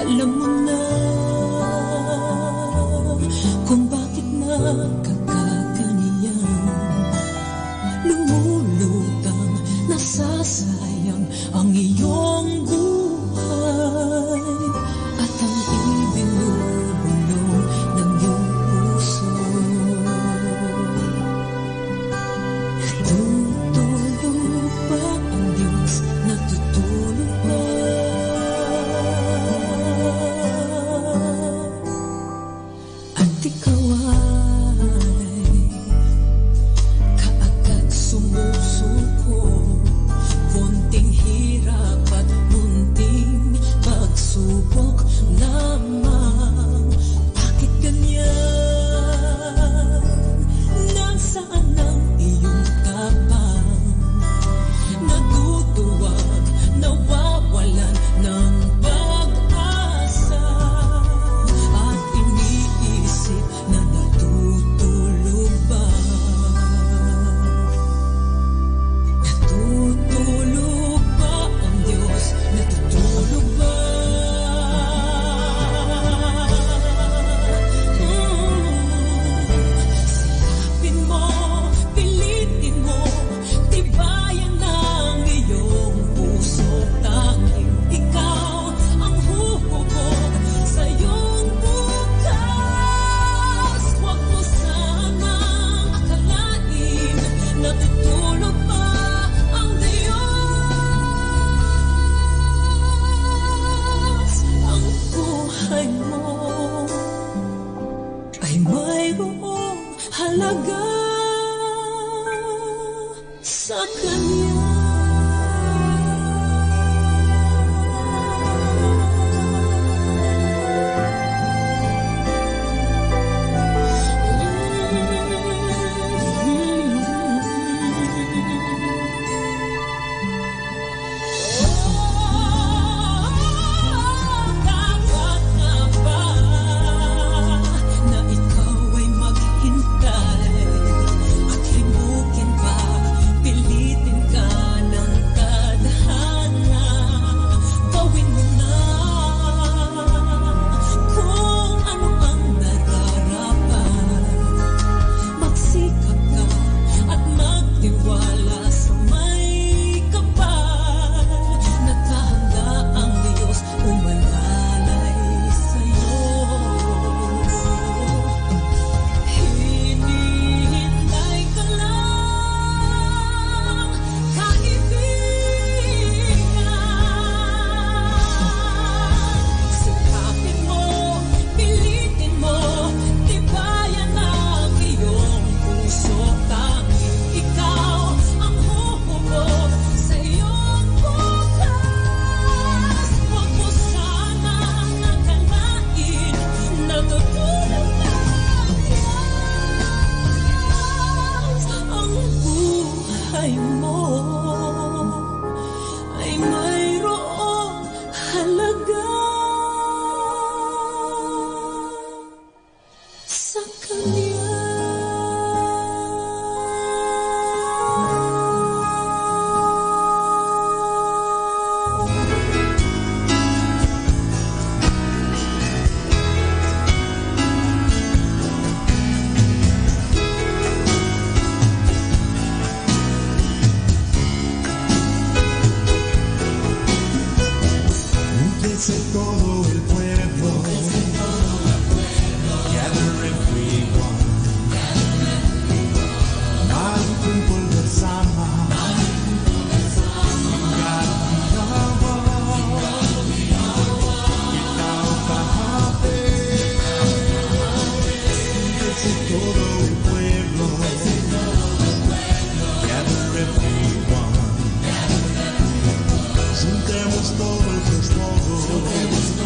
Alam mo na kung bakit nakakaganyan. Lumulutang, nasasayang ang iyong buhay at ang ibinubulong ng iyong puso. Natutulog ba ang Diyos? Natutulog ba? At ikaw ay kaagad sumusuko. Konting hirap at munting pagsubok lamang. Bakit ganyan? Nasaan ang iyong tapang? Naduduwag, nawawalan ng pag-asa. At iniisip na natutulog ba? Natutulog ba ang Diyos? Natutulog ba? Sikapin mo, pilitin mo, tibayan ang iyong puso. Tanging ikaw ang huhubog sa iyong bukas. Huwag mo sanang akalain, natutulog ba ang Diyos? Ang buhay mo ay mayroong halaga sa Kanya. Dapat na ba na ikaw ay maghintay at himukin pa, pilitin ka ng tadhana? Gawin mo na kung ano ang nararapat. Magsikap ka at magtiwala sa may kapal. Naghahanda ang Diyos umalalay sa'yo. Hinihintay ka lang, kaibigan. Sikapin mo, pilitin mo, tibayan ang iyong puso. Tanging ikaw ang huhubog sa iyong bukas. Huwag mo sanang akalain, natutulog ba ang Diyos? Ang buhay mo ay mayroong halaga sa Kanya. Júntese todo el pueblo, gather everyone, magkumpul bersama, ikaw kahapon. Júntese todo el pueblo, gather everyone, juntemos todo el esfuerzo.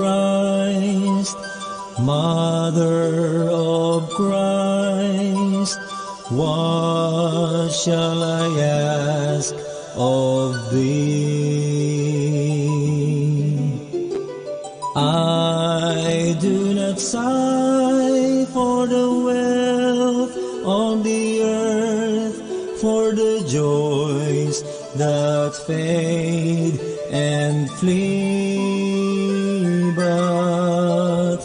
Christ, Mother of Christ, what shall I ask of thee? I do not sigh for the wealth on the earth, for the joys that fade and flee, but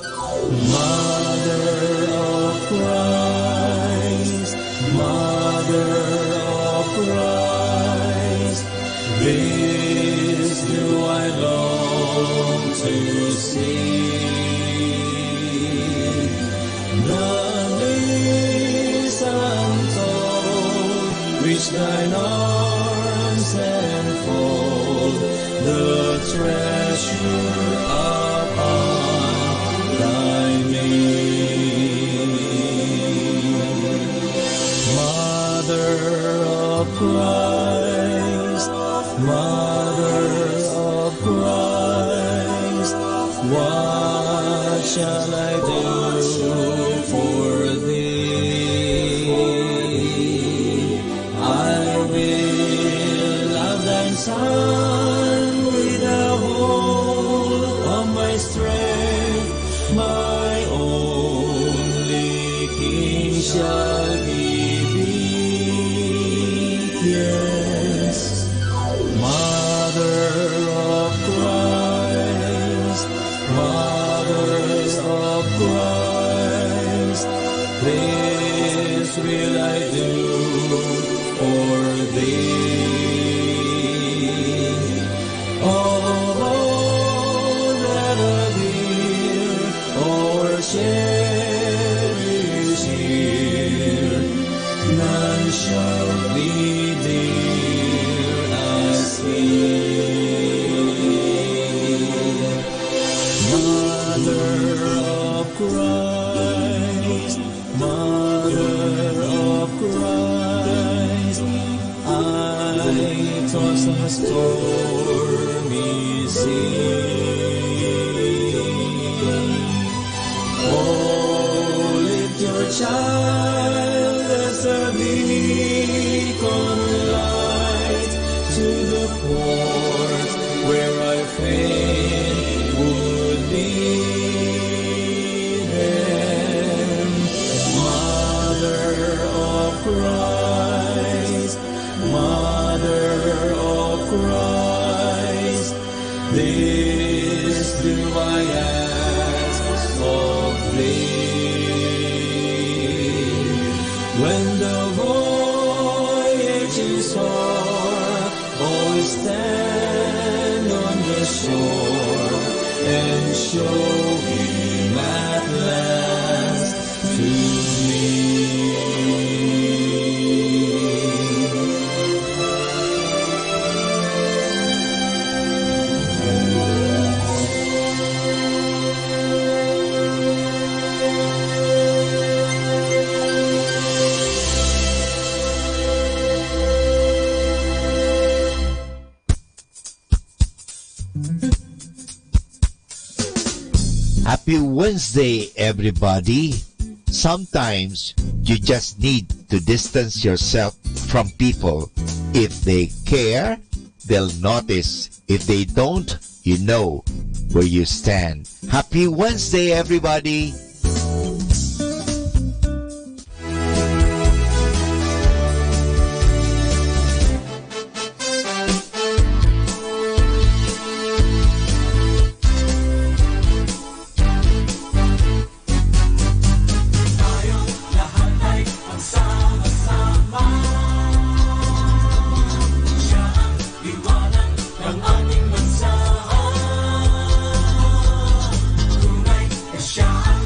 Mother of Christ, Mother of Christ, this do I long to see. The days untold which thine arms enfold, the treasure upon thy knee. Mother of Christ, Mother of Christ, what shall I do for thee? I will love thy Son with the whole of my strength, my only King shall he be. Yes, Mother of Christ, Mother of Christ, this will I do for thee. Of all that are dear or cherish here, none shall be dear as he. Mother of Christ, Mother of Christ, I toss on a stormy sea. Oh, lift your child as a beacon light to the port where I fain would be. Then, Mother of Christ, Mother of Christ, this do I ask of thee. When the voyage is o'er, always stand on the shore and show him at last to me. Happy Wednesday, everybody. Sometimes you just need to distance yourself from people. If they care, they'll notice. If they don't, you know where you stand. Happy Wednesday, everybody. Siya ang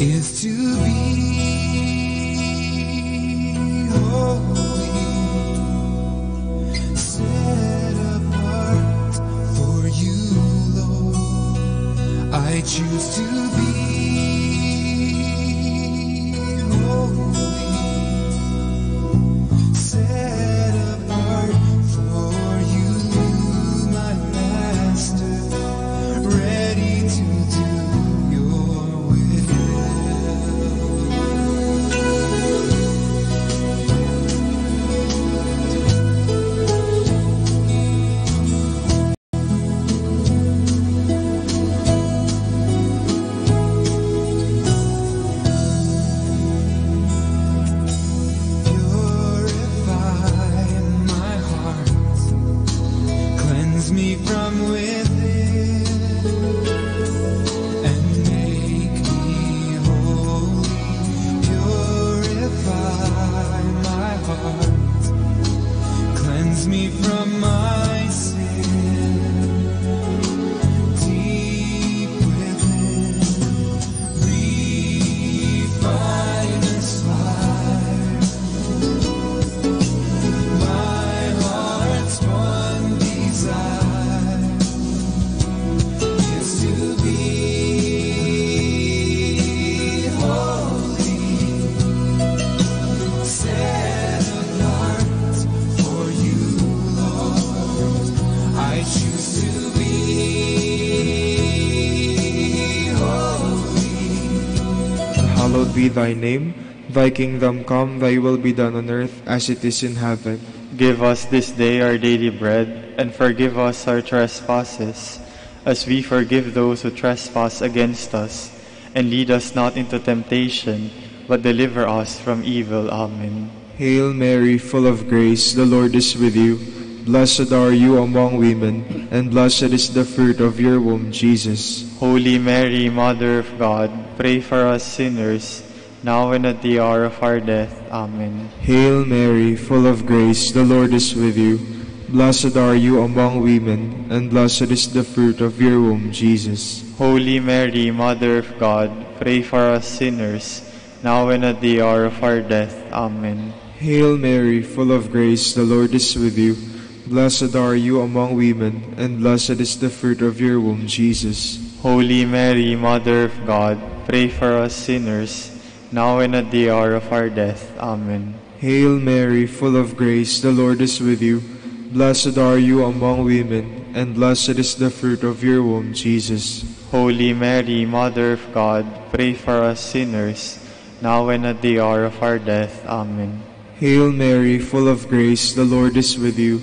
is to be holy, set apart for you, Lord. I choose to be holy, set apart for you, my Master, ready to do your will. Purify my heart, cleanse me from within, and make me holy. Purify my heart, cleanse me from my sin. Deep within, refine this fire. My heart's one desire is to be holy, set apart for you, Lord. I choose to be holy. Hallowed be thy name, thy kingdom come, thy will be done on earth as it is in heaven. Give us this day our daily bread, and forgive us our trespasses, as we forgive those who trespass against us. And lead us not into temptation, but deliver us from evil. Amen. Hail Mary, full of grace, the Lord is with you. Blessed are you among women, and blessed is the fruit of your womb, Jesus. Holy Mary, Mother of God, pray for us sinners, now and at the hour of our death. Amen. Hail Mary, full of grace, the Lord is with you. Blessed are you among women, and blessed is the fruit of your womb, Jesus. Holy Mary, Mother of God, pray for us sinners, now and at the hour of our death. Amen. Hail Mary, full of grace, the Lord is with you. Blessed are you among women, and blessed is the fruit of your womb, Jesus. Holy Mary, Mother of God, pray for us sinners, now and at the hour of our death. Amen. Hail Mary, full of grace, the Lord is with you. Blessed are you among women, and blessed is the fruit of your womb, Jesus. Holy Mary, Mother of God, pray for us sinners, now and at the hour of our death. Amen. Hail Mary, full of grace, the Lord is with you.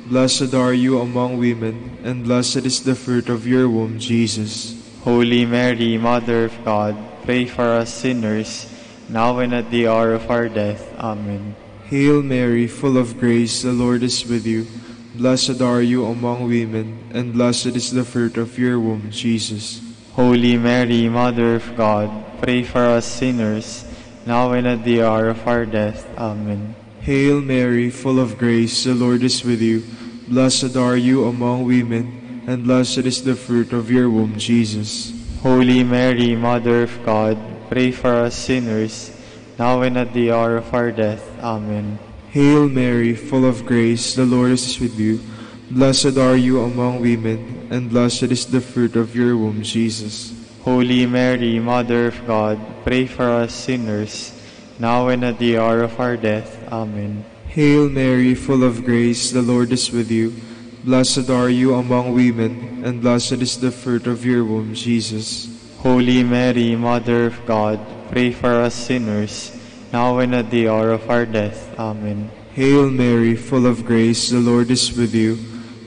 Blessed are you among women, and blessed is the fruit of your womb, Jesus. Holy Mary, Mother of God, pray for us sinners, now and at the hour of our death. Amen. Hail Mary, full of grace, the Lord is with you. Blessed are you among women, and blessed is the fruit of your womb, Jesus. Holy Mary, Mother of God, pray for us sinners, now and at the hour of our death. Amen. Hail Mary, full of grace, the Lord is with you. Blessed are you among women, and blessed is the fruit of your womb, Jesus. Holy Mary, Mother of God, pray for us sinners, now and at the hour of our death. Amen. Hail Mary, full of grace, the Lord is with you. Blessed are you among women, and blessed is the fruit of your womb, Jesus. Holy Mary, Mother of God, pray for us sinners, now and at the hour of our death. Amen. Hail Mary, full of grace, the Lord is with you. Blessed are you among women, and blessed is the fruit of your womb, Jesus. Holy Mary, Mother of God, pray for us sinners, now and at the hour of our death. Amen. Hail Mary, full of grace, the Lord is with you.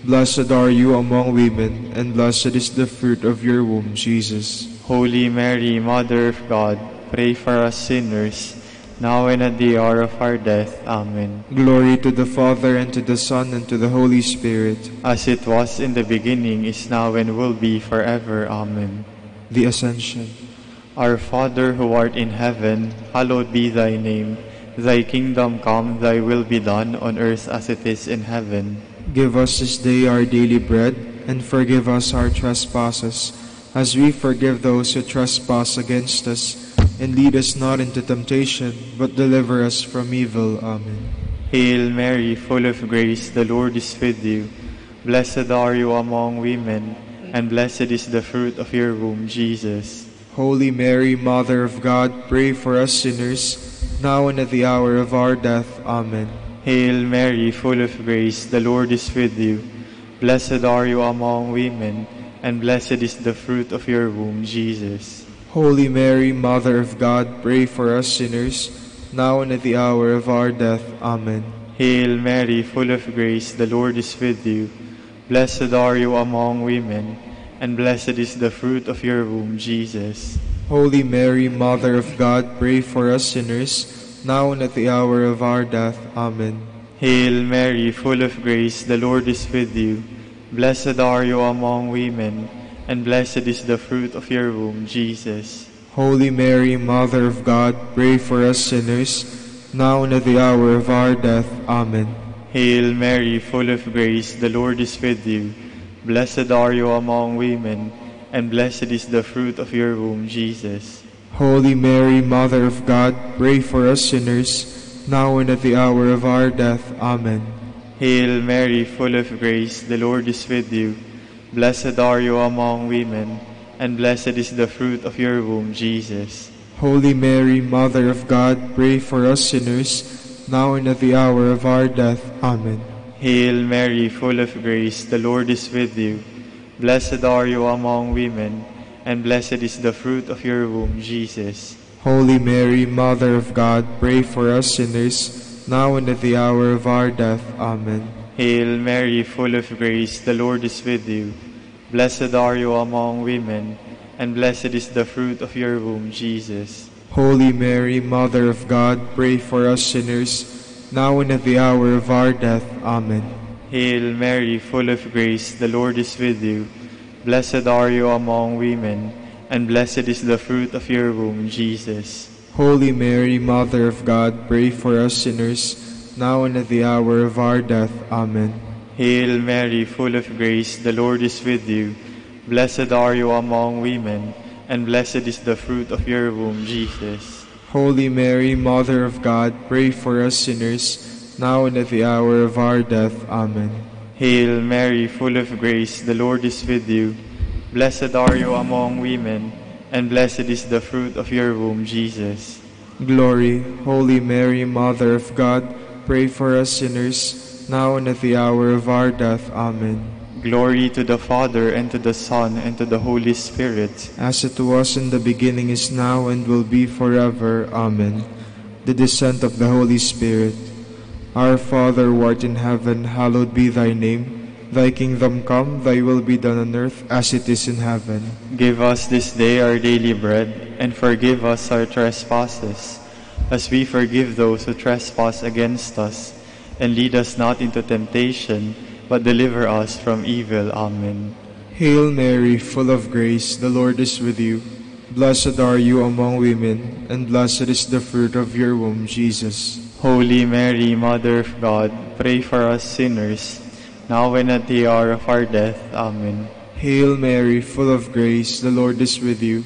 Blessed are you among women, and blessed is the fruit of your womb, Jesus. Holy Mary, Mother of God, pray for us sinners, now and at the hour of our death. Amen. Glory to the Father, and to the Son, and to the Holy Spirit. As it was in the beginning, is now, and will be forever. Amen. The Ascension. Our Father who art in heaven, hallowed be thy name. Thy kingdom come, thy will be done on earth as it is in heaven. Give us this day our daily bread, and forgive us our trespasses, as we forgive those who trespass against us. and lead us not into temptation, but deliver us from evil. Amen. Hail Mary, full of grace, the Lord is with you. Blessed are you among women, and blessed is the fruit of your womb, Jesus. Holy Mary, Mother of God, pray for us sinners, now and at the hour of our death. Amen. Hail Mary, full of grace, the Lord is with you. Blessed are you among women, and blessed is the fruit of your womb, Jesus. Holy Mary, Mother of God, pray for us sinners, now and at the hour of our death. Amen. Hail Mary, full of grace, the Lord is with you. Blessed are you among women, and blessed is the fruit of your womb, Jesus. Holy Mary, Mother of God, pray for us sinners, now and at the hour of our death. Amen. Hail Mary, full of grace, the Lord is with you. Blessed are you among women, and blessed is the fruit of your womb, Jesus. Holy Mary, Mother of God, pray for us sinners, now and at the hour of our death. Amen. Hail Mary, full of grace, the Lord is with you. Blessed are you among women, and blessed is the fruit of your womb, Jesus. Holy Mary, Mother of God, pray for us sinners, now and at the hour of our death. Amen. Hail Mary, full of grace, the Lord is with you. Blessed are you among women, and blessed is the fruit of your womb, Jesus. Holy Mary, Mother of God, pray for us sinners, now and at the hour of our death. Amen. Hail Mary, full of grace, the Lord is with you. Blessed are you among women, and blessed is the fruit of your womb, Jesus. Holy Mary, Mother of God, pray for us sinners, now and at the hour of our death. Amen. Hail Mary, full of grace, the Lord is with you. Blessed are you among women, and blessed is the fruit of your womb, Jesus. Holy Mary, Mother of God, pray for us sinners, now and at the hour of our death. Amen. Hail Mary, full of grace, the Lord is with you. Blessed are you among women, and blessed is the fruit of your womb, Jesus. Holy Mary, Mother of God, pray for us sinners, now and at the hour of our death. Amen. Hail Mary, full of grace, the Lord is with you. Blessed are you among women, and blessed is the fruit of your womb, Jesus. Holy Mary, Mother of God, pray for us sinners, now and at the hour of our death. Amen. Hail Mary, full of grace, the Lord is with you. Blessed are you among women, and blessed is the fruit of your womb, Jesus. Glory, Holy Mary, Mother of God, pray for us sinners, now and at the hour of our death. Amen. Glory to the Father, and to the Son, and to the Holy Spirit. As it was in the beginning, is now, and will be forever. Amen. The descent of the Holy Spirit. Our Father, who art in heaven, hallowed be thy name. Thy kingdom come, thy will be done on earth as it is in heaven. Give us this day our daily bread, and forgive us our trespasses, as we forgive those who trespass against us. And lead us not into temptation, but deliver us from evil. Amen. Hail Mary, full of grace, the Lord is with you. Blessed are you among women, and blessed is the fruit of your womb, Jesus. Holy Mary, Mother of God, pray for us sinners, now and at the hour of our death. Amen. Hail Mary, full of grace, the Lord is with you.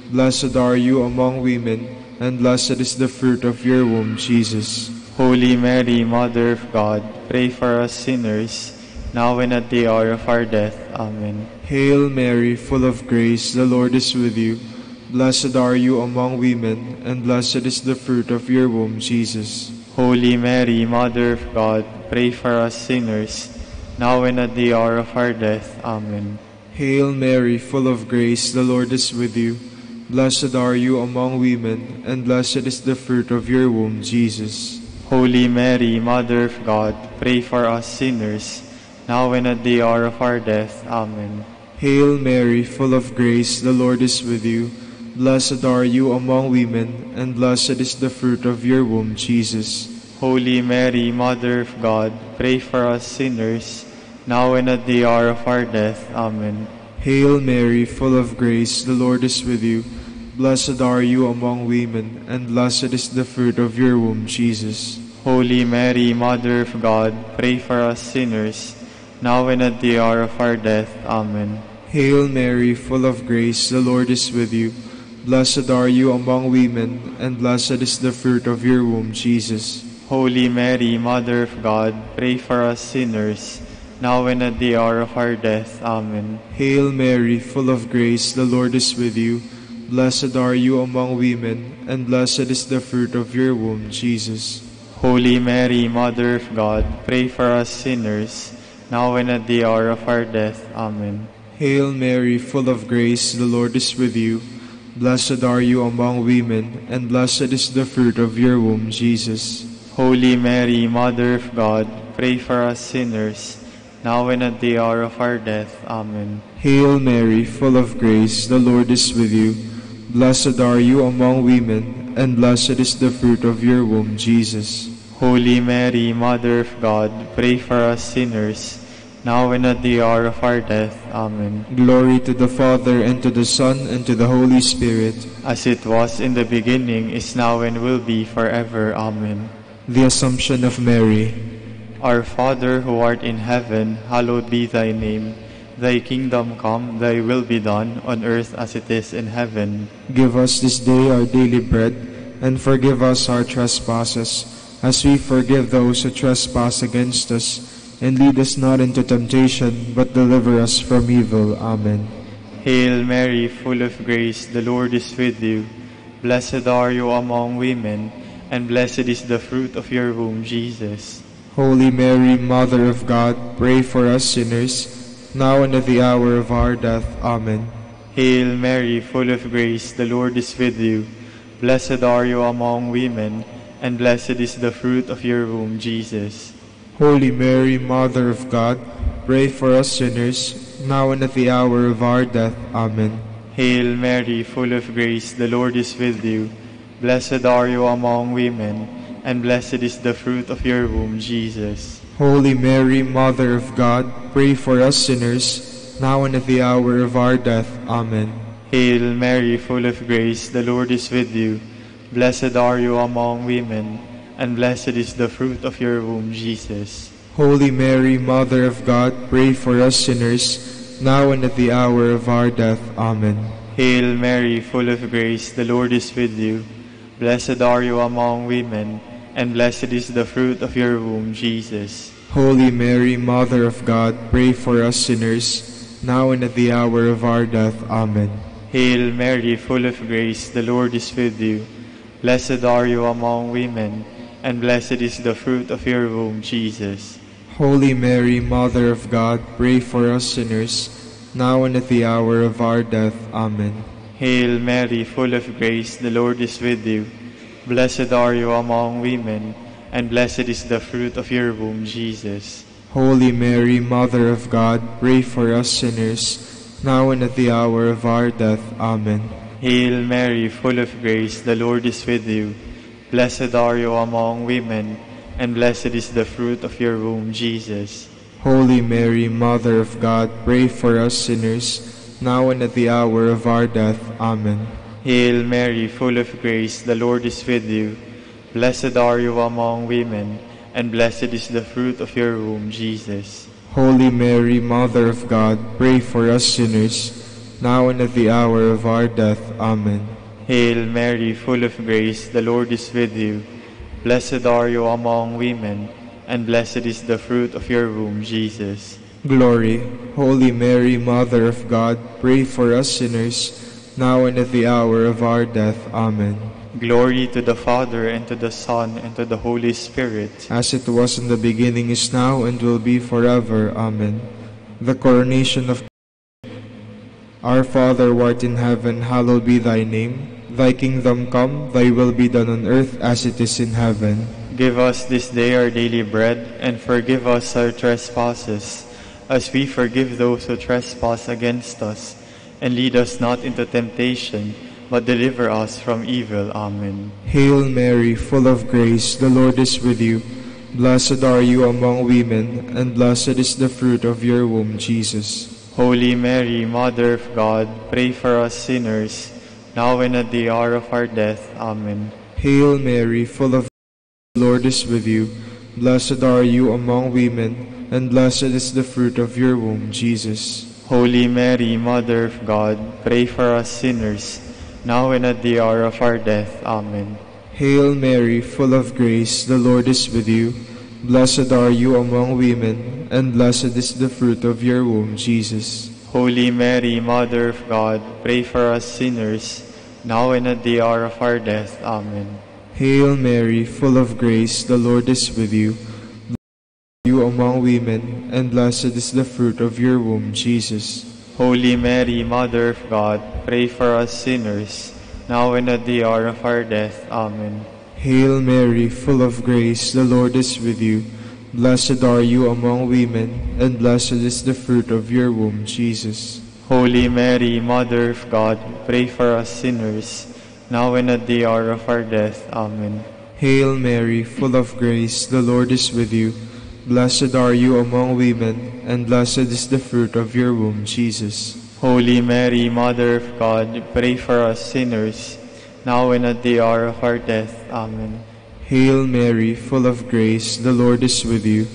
Blessed are you among women, and blessed is the fruit of your womb, Jesus. Holy Mary, Mother of God, pray for us sinners, now and at the hour of our death. Amen. Hail Mary, full of grace, the Lord is with you. Blessed are you among women, and blessed is the fruit of your womb, Jesus. Holy Mary, Mother of God, pray for us sinners, now and at the hour of our death. Amen. Hail Mary, full of grace, the Lord is with you. Blessed are you among women, and blessed is the fruit of your womb, Jesus. Holy Mary, Mother of God, pray for us sinners, now and at the hour of our death. Amen. Hail Mary, full of grace, the Lord is with you. Blessed are you among women, and blessed is the fruit of your womb, Jesus. Holy Mary, Mother of God, pray for us sinners, now and at the hour of our death. Amen. Hail Mary, full of grace, the Lord is with you. Blessed are you among women, and blessed is the fruit of your womb, Jesus. Holy Mary, Mother of God, pray for us sinners, now and at the hour of our death. Amen. Hail Mary, full of grace, the Lord is with you. Blessed are you among women, and blessed is the fruit of your womb, Jesus. Holy Mary, Mother of God, pray for us sinners, now and at the hour of our death. Amen. Hail Mary, full of grace, the Lord is with you. Blessed are you among women, and blessed is the fruit of your womb, Jesus. Holy Mary, Mother of God, pray for us sinners, now and at the hour of our death. Amen. Hail Mary, full of grace, the Lord is with you. Blessed are you among women, and blessed is the fruit of your womb, Jesus. Holy Mary, Mother of God, pray for us sinners, now and at the hour of our death. Amen. Hail Mary, full of grace, the Lord is with you. Blessed are you among women, and blessed is the fruit of your womb, Jesus. Holy Mary, Mother of God, pray for us sinners, now and at the hour of our death. Amen. Glory to the Father, and to the Son, and to the Holy Spirit. As it was in the beginning, is now, and will be forever. Amen. The Assumption of Mary. Our Father, who art in heaven, hallowed be thy name. Thy kingdom come, thy will be done, on earth as it is in heaven. Give us this day our daily bread, and forgive us our trespasses, as we forgive those who trespass against us. And lead us not into temptation, but deliver us from evil. Amen. Hail Mary, full of grace, the Lord is with you. Blessed are you among women, and blessed is the fruit of your womb, Jesus. Holy Mary, Mother of God, pray for us sinners, now and at the hour of our death. Amen. Hail Mary, full of grace, the Lord is with you. Blessed are you among women, and blessed is the fruit of your womb, Jesus. Holy Mary, Mother of God, pray for us sinners, now and at the hour of our death. Amen. Hail Mary, full of grace, the Lord is with you. Blessed are you among women, and blessed is the fruit of your womb, Jesus. Holy Mary, Mother of God, pray for us sinners, now and at the hour of our death. Amen. Hail Mary, full of grace, the Lord is with you. Blessed are you among women, and blessed is the fruit of your womb, Jesus. Holy Mary, Mother of God, pray for us sinners, now and at the hour of our death. Amen. Hail Mary, full of grace, the Lord is with you. Blessed are you among women, and blessed is the fruit of your womb, Jesus. Holy Mary, Mother of God, pray for us sinners, now and at the hour of our death. Amen. Hail Mary, full of grace, the Lord is with you. Blessed are you among women, and blessed is the fruit of your womb, Jesus. Holy Mary, Mother of God, pray for us sinners, now and at the hour of our death. Amen. Hail Mary, full of grace, the Lord is with you. Blessed are you among women, and blessed is the fruit of your womb, Jesus. Holy Mary, Mother of God, pray for us sinners, now and at the hour of our death. Amen. Hail Mary, full of grace, the Lord is with you. Blessed are you among women, and blessed is the fruit of your womb, Jesus. Holy Mary, Mother of God, pray for us sinners, now and at the hour of our death. Amen. Hail Mary, full of grace, the Lord is with you. Blessed are you among women, and blessed is the fruit of your womb, Jesus. Holy Mary, Mother of God, pray for us sinners, now and at the hour of our death. Amen. Hail Mary, full of grace, the Lord is with you. Blessed are you among women, and blessed is the fruit of your womb, Jesus. Glory. Holy Mary, Mother of God, pray for us sinners, now and at the hour of our death. Amen. Glory to the Father, and to the Son, and to the Holy Spirit. As it was in the beginning, is now, and will be forever. Amen. The coronation of Our Father, who art in heaven, hallowed be thy name. Thy kingdom come, thy will be done on earth as it is in heaven. Give us this day our daily bread, and forgive us our trespasses, as we forgive those who trespass against us. And lead us not into temptation, but deliver us from evil. Amen. Hail Mary, full of grace, the Lord is with you. Blessed are you among women, and blessed is the fruit of your womb, Jesus. Holy Mary, Mother of God, pray for us sinners, now and at the hour of our death. Amen. Hail Mary, full of grace, the Lord is with you. Blessed are you among women, and blessed is the fruit of your womb, Jesus. Holy Mary, Mother of God, pray for us sinners, now and at the hour of our death. Amen. Hail Mary, full of grace, the Lord is with you. Blessed are you among women, and blessed is the fruit of your womb, Jesus. Holy Mary, Mother of God, pray for us sinners, now and at the hour of our death. Amen. Hail Mary, full of grace, the Lord is with you. Blessed are you among women, and blessed is the fruit of your womb, Jesus. Holy Mary, Mother of God, pray for us sinners, now and at the hour of our death. Amen. Hail Mary, full of grace, the Lord is with you. Blessed are you among women, and blessed is the fruit of your womb, Jesus. Holy Mary, Mother of God, pray for us sinners, now and at the hour of our death. Amen. Hail Mary, full of grace, the Lord is with you. Blessed are you among women, and blessed is the fruit of your womb, Jesus. Holy Mary, Mother of God, pray for us sinners, now and at the hour of our death. Amen. Hail Mary, full of grace, the Lord is with you.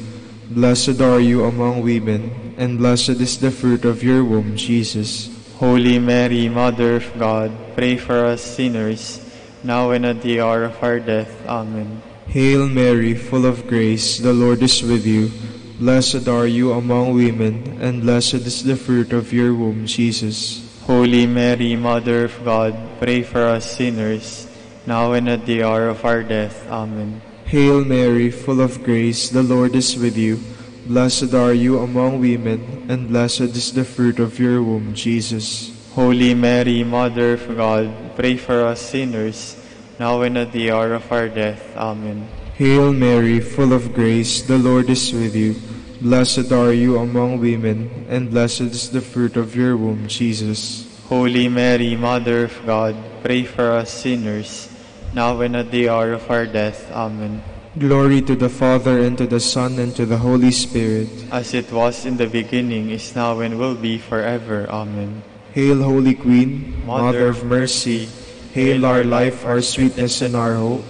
Blessed are you among women, and blessed is the fruit of your womb, Jesus. Holy Mary, Mother of God, pray for us sinners, now and at the hour of our death. Amen. Hail Mary, full of grace, the Lord is with you. Blessed are you among women, and blessed is the fruit of your womb, Jesus. Holy Mary, Mother of God, pray for us sinners, now and at the hour of our death. Amen. Hail Mary, full of grace, the Lord is with you. Blessed are you among women, and blessed is the fruit of your womb, Jesus. Holy Mary, Mother of God, pray for us sinners, now and at the hour of our death. Amen. Hail Mary, full of grace, the Lord is with you. Blessed are you among women, and blessed is the fruit of your womb, Jesus. Holy Mary, Mother of God, pray for us sinners, now and at the hour of our death. Amen. Glory to the Father, and to the Son, and to the Holy Spirit. As it was in the beginning, is now, and will be forever. Amen. Hail, Holy Queen, Mother of Mercy. Hail our life, our sweetness, and our hope.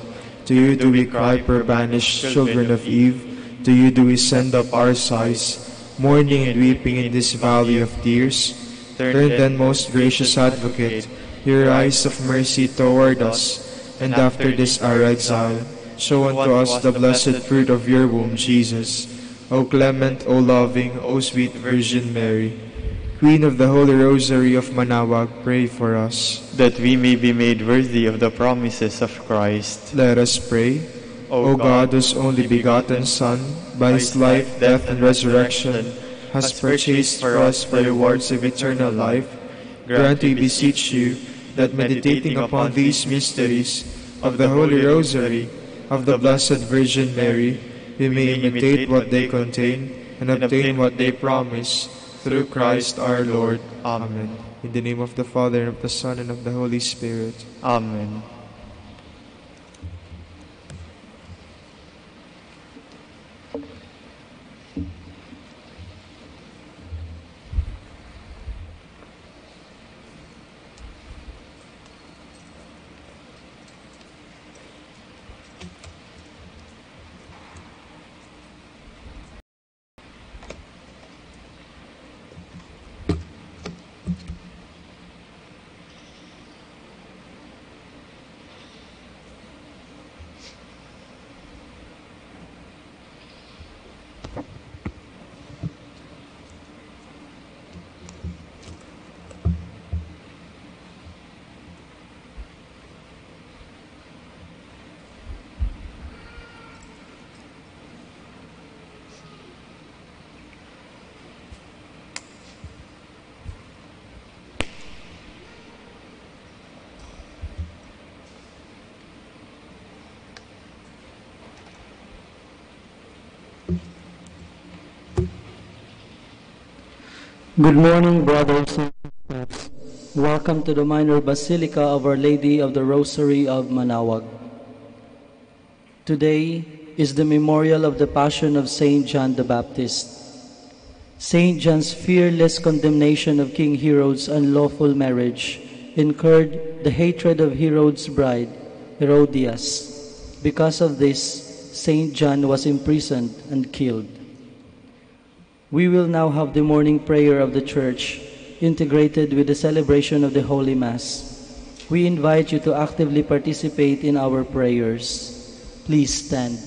To you do we cry, poor banished children of Eve. To you do we send up our sighs, mourning and weeping in this valley of tears. Turn then, most gracious Advocate, your eyes of mercy toward us, and after this our exile, show unto us the blessed fruit of your womb, Jesus. O clement, O loving, O sweet Virgin Mary, Queen of the Holy Rosary of Manaoag, pray for us, that we may be made worthy of the promises of Christ. Let us pray. O God, whose only begotten Son, by his life, death, and resurrection, has purchased for us the rewards of eternal life, grant, we beseech you, that meditating upon these mysteries of the Holy Rosary of the Blessed Virgin Mary, we may imitate what they contain and obtain what they promise, through Christ our Lord. Amen. In the name of the Father, and of the Son, and of the Holy Spirit. Amen. Good morning, brothers and sisters. Welcome to the minor Basilica of Our Lady of the Rosary of Manaoag. Today is the memorial of the Passion of Saint John the Baptist. Saint John's fearless condemnation of King Herod's unlawful marriage incurred the hatred of Herod's bride, Herodias. Because of this, Saint John was imprisoned and killed. We will now have the morning prayer of the Church, integrated with the celebration of the Holy Mass. We invite you to actively participate in our prayers. Please stand.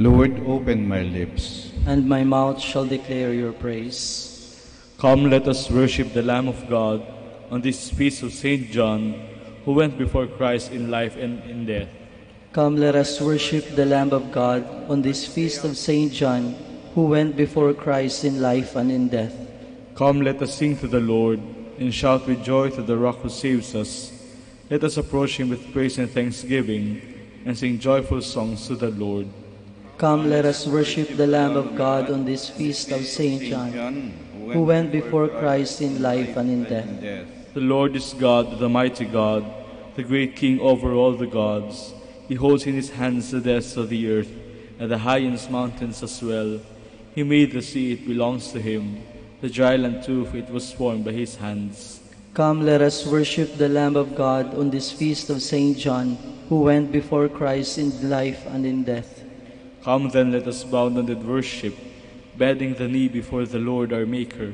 Lord, open my lips. And my mouth shall declare your praise. Come, let us worship the Lamb of God on this feast of Saint John, who went before Christ in life and in death. Come, let us worship the Lamb of God on this feast of Saint John, who went before Christ in life and in death. Come, let us sing to the Lord, and shout with joy to the Rock who saves us. Let us approach him with praise and thanksgiving, and sing joyful songs to the Lord. Come, let us worship the Lamb of God on this feast of Saint John, who went before Christ in life and in death. The Lord is God, the mighty God, the great King over all the gods. He holds in his hands the depths of the earth, and the highest mountains as well. He made the sea, it belongs to him. The dry land too, for it was formed by his hands. Come, let us worship the Lamb of God on this feast of Saint John, who went before Christ in life and in death. Come then, let us bow down and worship, bending the knee before the Lord our Maker.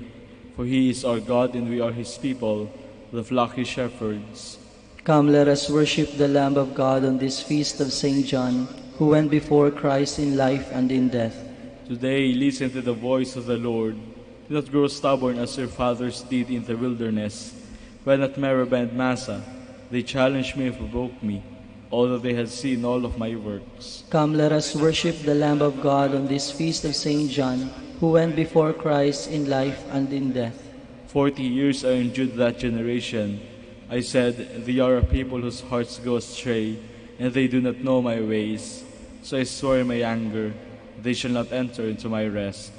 For he is our God, and we are his people, the flock his shepherds. Come, let us worship the Lamb of God on this feast of Saint John, who went before Christ in life and in death. Today, listen to the voice of the Lord. Do not grow stubborn as your fathers did in the wilderness. When at Meribah and Massa, they challenged me and provoked me, although they had seen all of my works. Come, let us worship the Lamb of God on this feast of Saint John, who went before Christ in life and in death. 40 years I endured that generation. I said, they are a people whose hearts go astray, and they do not know my ways. So I swore in my anger, they shall not enter into my rest.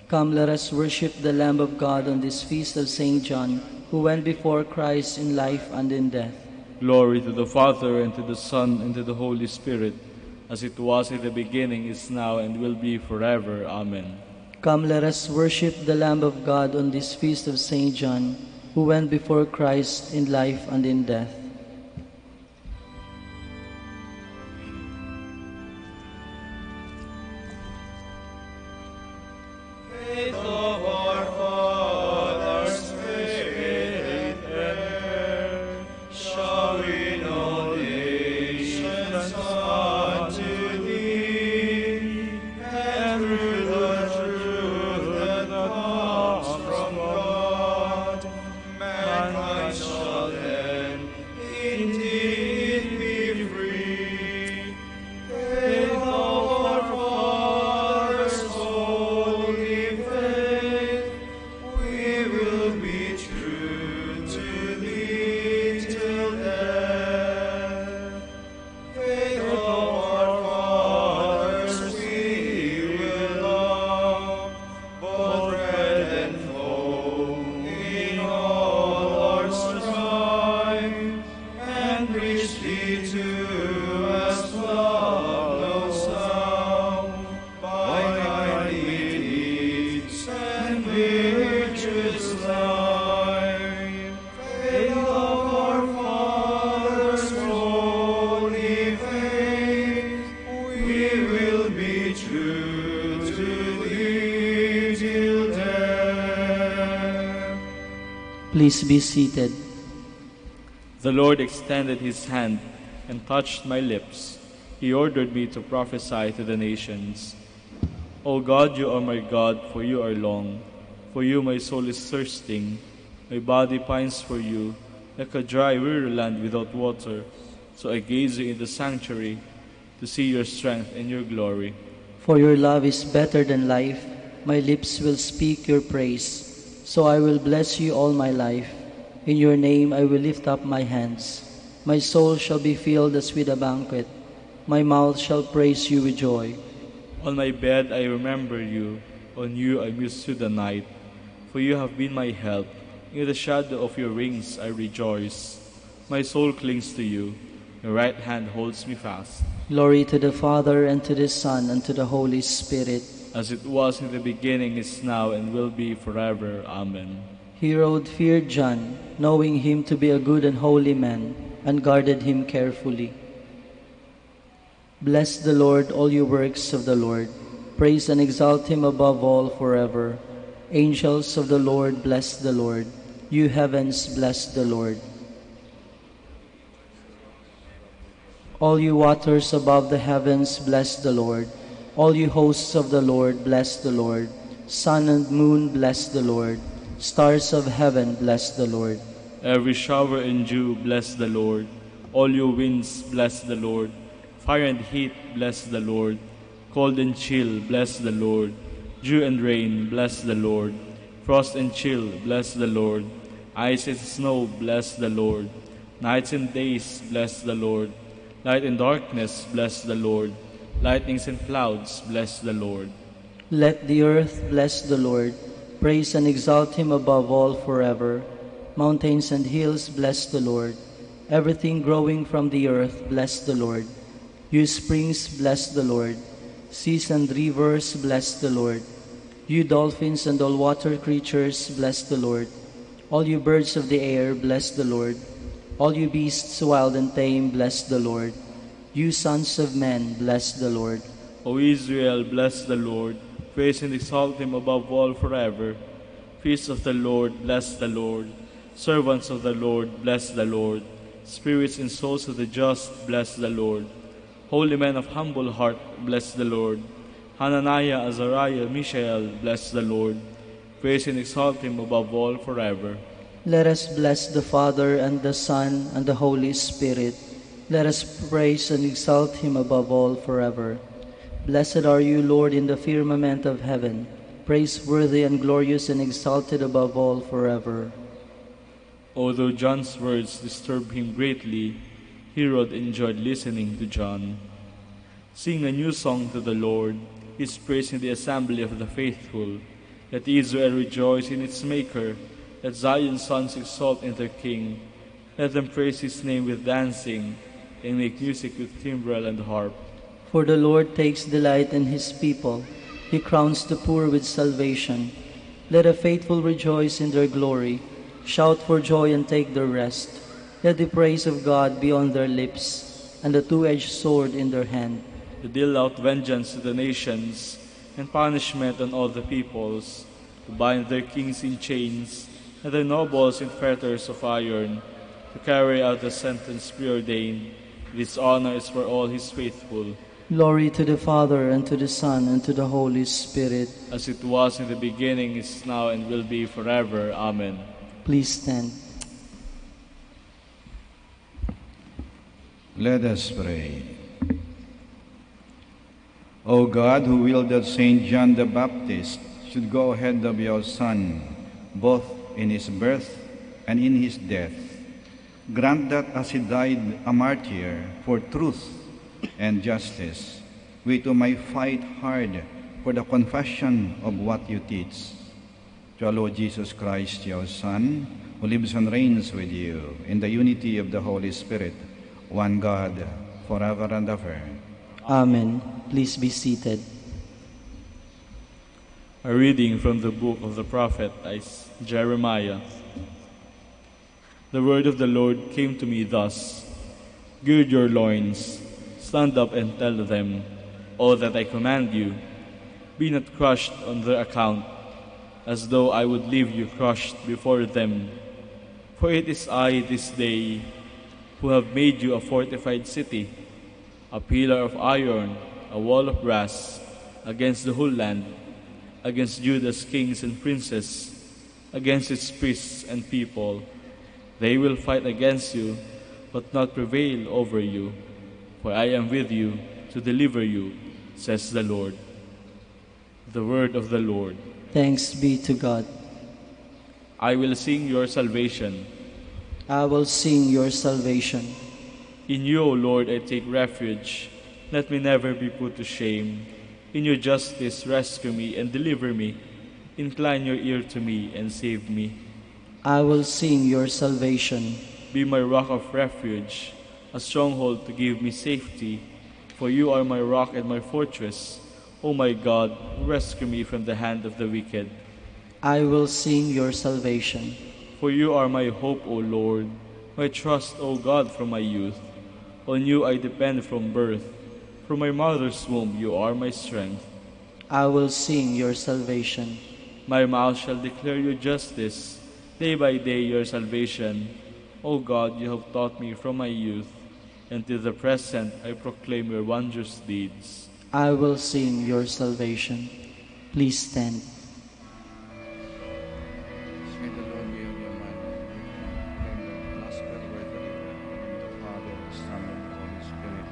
Come, let us worship the Lamb of God on this feast of Saint John, who went before Christ in life and in death. Glory to the Father, and to the Son, and to the Holy Spirit, as it was in the beginning, is now, and will be forever. Amen. Come, let us worship the Lamb of God on this feast of Saint John, who went before Christ in life and in death. Please be seated. The Lord extended his hand and touched my lips. He ordered me to prophesy to the nations. O God, you are my God, for you are long. For you my soul is thirsting. My body pines for you, like a dry, weary land without water. So I gaze in the sanctuary to see your strength and your glory. For your love is better than life. My lips will speak your praise. So I will bless you all my life. In your name I will lift up my hands. My soul shall be filled as with a banquet. My mouth shall praise you with joy. On my bed I remember you, on you I muse through the night. For you have been my help. In the shadow of your wings I rejoice. My soul clings to you. Your right hand holds me fast. Glory to the Father, and to the Son, and to the Holy Spirit. As it was in the beginning, is now, and will be forever. Amen. Herod feared John, knowing him to be a good and holy man, and guarded him carefully. Bless the Lord, all you works of the Lord. Praise and exalt him above all forever. Angels of the Lord, bless the Lord. You heavens, bless the Lord. All you waters above the heavens, bless the Lord. All you hosts of the Lord, bless the Lord. Sun and moon, bless the Lord. Stars of heaven, bless the Lord. Every shower and dew, bless the Lord. All you winds, bless the Lord. Fire and heat, bless the Lord. Cold and chill, bless the Lord. Dew and rain, bless the Lord. Frost and chill, bless the Lord. Ice and snow, bless the Lord. Nights and days, bless the Lord. Light and darkness, bless the Lord. Lightnings and clouds, bless the Lord. Let the earth bless the Lord. Praise and exalt him above all forever. Mountains and hills, bless the Lord. Everything growing from the earth, bless the Lord. You springs, bless the Lord. Seas and rivers, bless the Lord. You dolphins and all water creatures, bless the Lord. All you birds of the air, bless the Lord. All you beasts wild and tame, bless the Lord. You sons of men, bless the Lord. O Israel, bless the Lord. Praise and exalt him above all forever. Priests of the Lord, bless the Lord. Servants of the Lord, bless the Lord. Spirits and souls of the just, bless the Lord. Holy men of humble heart, bless the Lord. Hananiah, Azariah, Mishael, bless the Lord. Praise and exalt him above all forever. Let us bless the Father, and the Son, and the Holy Spirit. Let us praise and exalt him above all forever. Blessed are you, Lord, in the firmament of heaven, praiseworthy and glorious and exalted above all forever. Although John's words disturbed him greatly, Herod enjoyed listening to John. Sing a new song to the Lord, his praise in the assembly of the faithful. Let Israel rejoice in its Maker. Let Zion's sons exalt in their King. Let them praise his name with dancing, and make music with timbrel and harp. For the Lord takes delight in his people. He crowns the poor with salvation. Let the faithful rejoice in their glory. Shout for joy and take their rest. Let the praise of God be on their lips, and the two-edged sword in their hand. To deal out vengeance to the nations, and punishment on all the peoples. To bind their kings in chains, and their nobles in fetters of iron. To carry out the sentence preordained. This honor is for all his faithful. Glory to the Father, and to the Son, and to the Holy Spirit. As it was in the beginning, is now, and will be forever. Amen. Please stand. Let us pray. O God, who willed that Saint John the Baptist should go ahead of your Son, both in his birth and in his death, grant that as he died a martyr for truth and justice, we too may fight hard for the confession of what you teach. To our Lord Jesus Christ, your Son, who lives and reigns with you in the unity of the Holy Spirit, one God, forever and ever. Amen. Please be seated. A reading from the book of the prophet Jeremiah. The word of the Lord came to me thus: Gird your loins, stand up and tell them all that I command you. Be not crushed on their account, as though I would leave you crushed before them. For it is I this day who have made you a fortified city, a pillar of iron, a wall of brass, against the whole land, against Judah's kings and princes, against its priests and people. They will fight against you, but not prevail over you. For I am with you to deliver you, says the Lord. The word of the Lord. Thanks be to God. I will sing your salvation. I will sing your salvation. In you, O Lord, I take refuge. Let me never be put to shame. In your justice, rescue me and deliver me. Incline your ear to me and save me. I will sing your salvation. Be my rock of refuge, a stronghold to give me safety. For you are my rock and my fortress. O my God, rescue me from the hand of the wicked. I will sing your salvation. For you are my hope, O Lord, my trust, O God, from my youth. On you I depend from birth. From my mother's womb you are my strength. I will sing your salvation. My mouth shall declare your justice, day by day your salvation. O God, you have taught me from my youth, and till the present I proclaim your wondrous deeds. I will sing your salvation. Please stand. May the Lord be on your mind. Proclaim the gospel word delivered from the Father, the Son, and the Holy Spirit.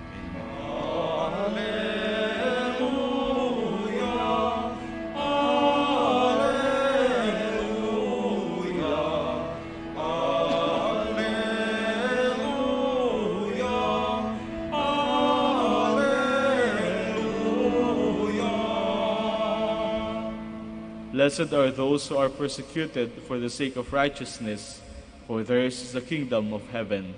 Amen. Blessed are those who are persecuted for the sake of righteousness, for theirs is the kingdom of heaven.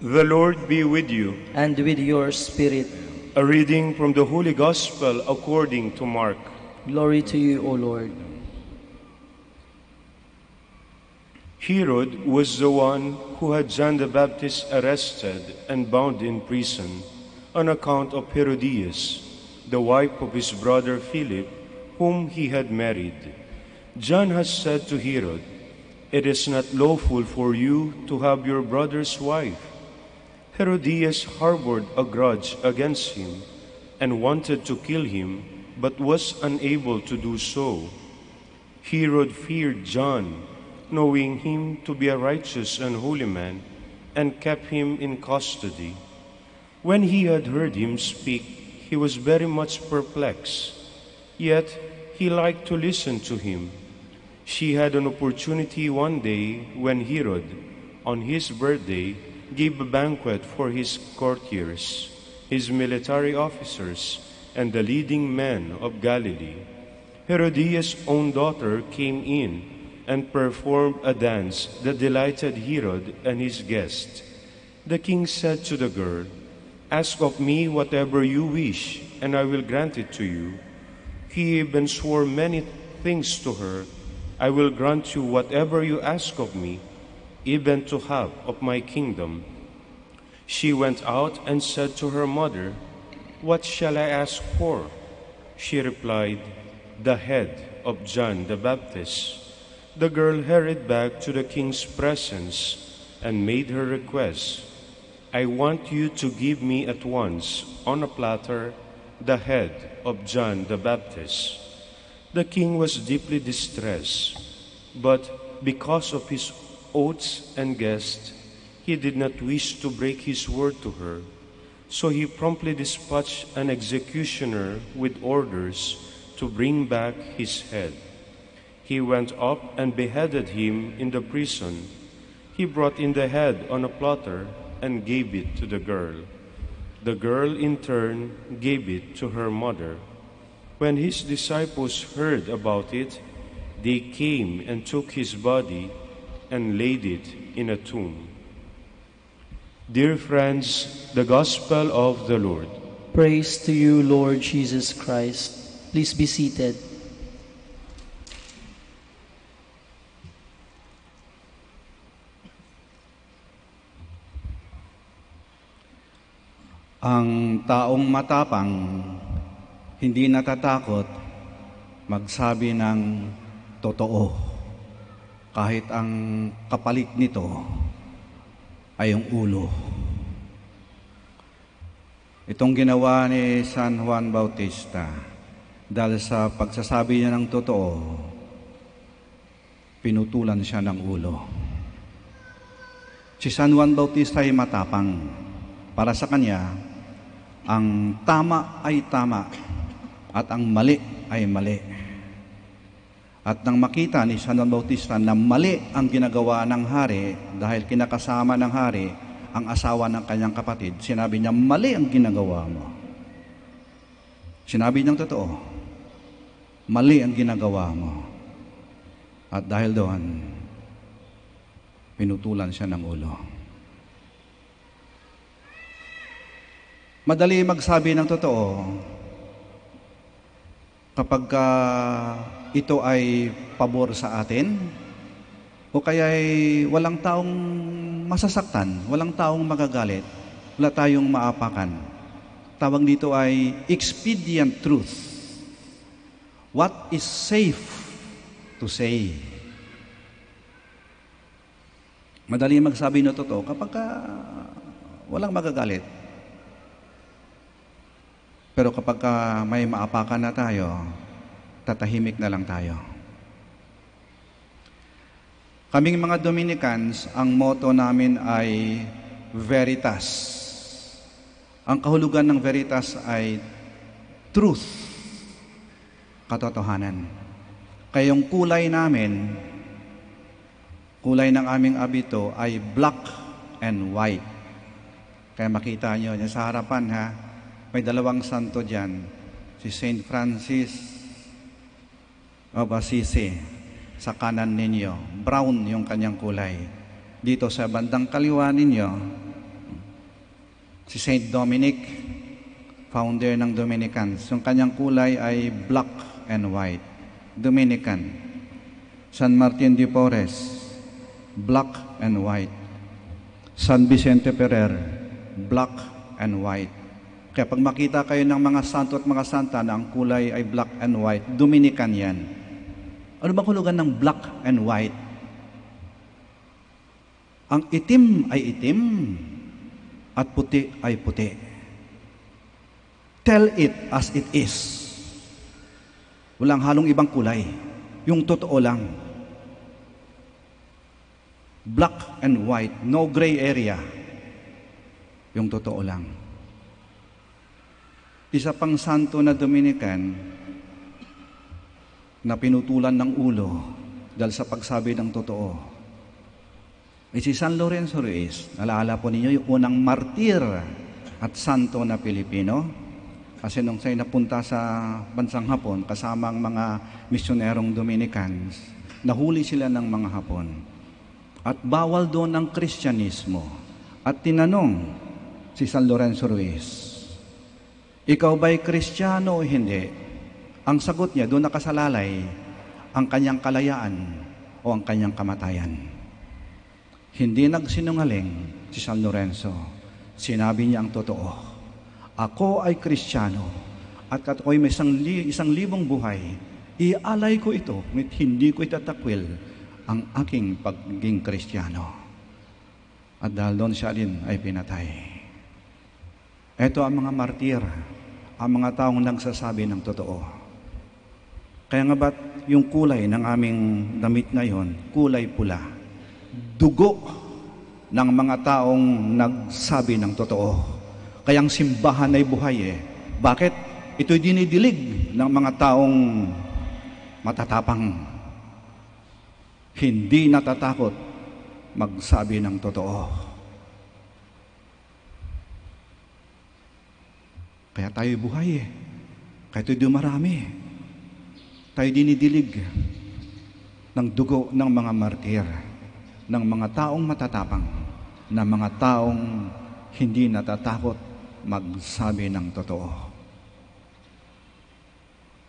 The Lord be with you. And with your spirit. A reading from the Holy Gospel according to Mark. Glory to you, O Lord. Herod was the one who had John the Baptist arrested and bound in prison on account of Herodias, the wife of his brother Philip, whom he had married. John has said to Herod, "It is not lawful for you to have your brother's wife." Herodias harbored a grudge against him and wanted to kill him, but was unable to do so. Herod feared John, knowing him to be a righteous and holy man, and kept him in custody. When he had heard him speak, he was very much perplexed, yet he liked to listen to him. She had an opportunity one day when Herod, on his birthday, gave a banquet for his courtiers, his military officers, and the leading men of Galilee. Herodias' own daughter came in and performed a dance that delighted Herod and his guests. The king said to the girl, "Ask of me whatever you wish, and I will grant it to you." He even swore many things to her. "I will grant you whatever you ask of me, even to half of my kingdom." She went out and said to her mother, "What shall I ask for?" She replied, "The head of John the Baptist." The girl hurried back to the king's presence and made her request, "I want you to give me at once, on a platter, the head of John the Baptist." The king was deeply distressed, but because of his oaths and guests, he did not wish to break his word to her. So he promptly dispatched an executioner with orders to bring back his head. He went up and beheaded him in the prison. He brought in the head on a platter and gave it to the girl. The girl in turn gave it to her mother. When his disciples heard about it, they came and took his body and laid it in a tomb. Dear friends, the Gospel of the Lord. Praise to you, Lord Jesus Christ. Please be seated. Ang taong matapang, hindi natatakot magsabi ng totoo, kahit ang kapalit nito ay ang ulo. Itong ginawa ni San Juan Bautista, dahil sa pagsasabi niya ng totoo, pinutulan siya ng ulo. Si San Juan Bautista ay matapang. Para sa kanya, ang tama ay tama at ang mali ay mali. At nang makita ni San Juan Bautista na mali ang ginagawa ng hari dahil kinakasama ng hari ang asawa ng kanyang kapatid, sinabi niya, mali ang ginagawa mo. Sinabi niyang totoo, mali ang ginagawa mo. At dahil doon, pinutulan siya ng ulo. Madali magsabi ng totoo kapag ito ay pabor sa atin o kaya ay walang taong masasaktan, walang taong magagalit, wala tayong maapakan. Tawag dito ay expedient truth. What is safe to say? Madali magsabi ng totoo kapag walang magagalit. Pero kapag may maapakan na tayo, tatahimik na lang tayo. Kaming mga Dominicans, ang motto namin ay Veritas. Ang kahulugan ng Veritas ay truth, katotohanan. Kaya yung kulay namin, kulay ng aming abito ay black and white. Kaya makita nyo yan sa harapan ha, may dalawang santo dyan, si Saint Francis of Assisi, sa kanan ninyo, brown yung kanyang kulay. Dito sa bandang kaliwa ninyo, si Saint Dominic, founder ng Dominicans. Yung kanyang kulay ay black and white, Dominican. San Martin de Porres, black and white. San Vicente Ferrer, black and white. Kaya pag makita kayo ng mga santo at mga santa na ang kulay ay black and white, Dominican yan. Ano ba hulugan ng black and white? Ang itim ay itim at puti ay puti. Tell it as it is. Walang halong ibang kulay. Yung totoo lang. Black and white, no gray area. Yung totoo lang. Isa pang santo na Dominican na pinutulan ng ulo dahil sa pagsabi ng totoo ay si San Lorenzo Ruiz. Naalala po ninyo yung unang martir at santo na Pilipino. Kasi nung siya'y napunta sa bansang Hapon kasama ang mga misyonerong Dominicans, nahuli sila ng mga Hapon. At bawal doon ang Kristyanismo. At tinanong si San Lorenzo Ruiz, ikaw ba'y Kristiyano o hindi? Ang sagot niya, doon nakasalalay ang kanyang kalayaan o ang kanyang kamatayan. Hindi nagsinungaling si San Lorenzo. Sinabi niya ang totoo. Ako ay Kristiyano at ako'y may isang libong buhay. Ialay ko ito, ngunit hindi ko itatakwil ang aking pagiging Kristiyano. At dahil doon siya din ay pinatay. Ito ang mga martir, ang mga taong nagsasabi ng totoo. Kaya nga ba't yung kulay ng aming damit ngayon, kulay pula? Dugo ng mga taong nagsabi ng totoo. Kaya ang simbahan ay buhay eh. Bakit? Ito'y dinidilig ng mga taong matatapang. Hindi natatakot magsabi ng totoo. Kaya tayo buhay eh. Kaya tayo dumarami. Tayo dinidilig ng dugo ng mga martir, ng mga taong matatapang, ng mga taong hindi natatakot magsabi ng totoo.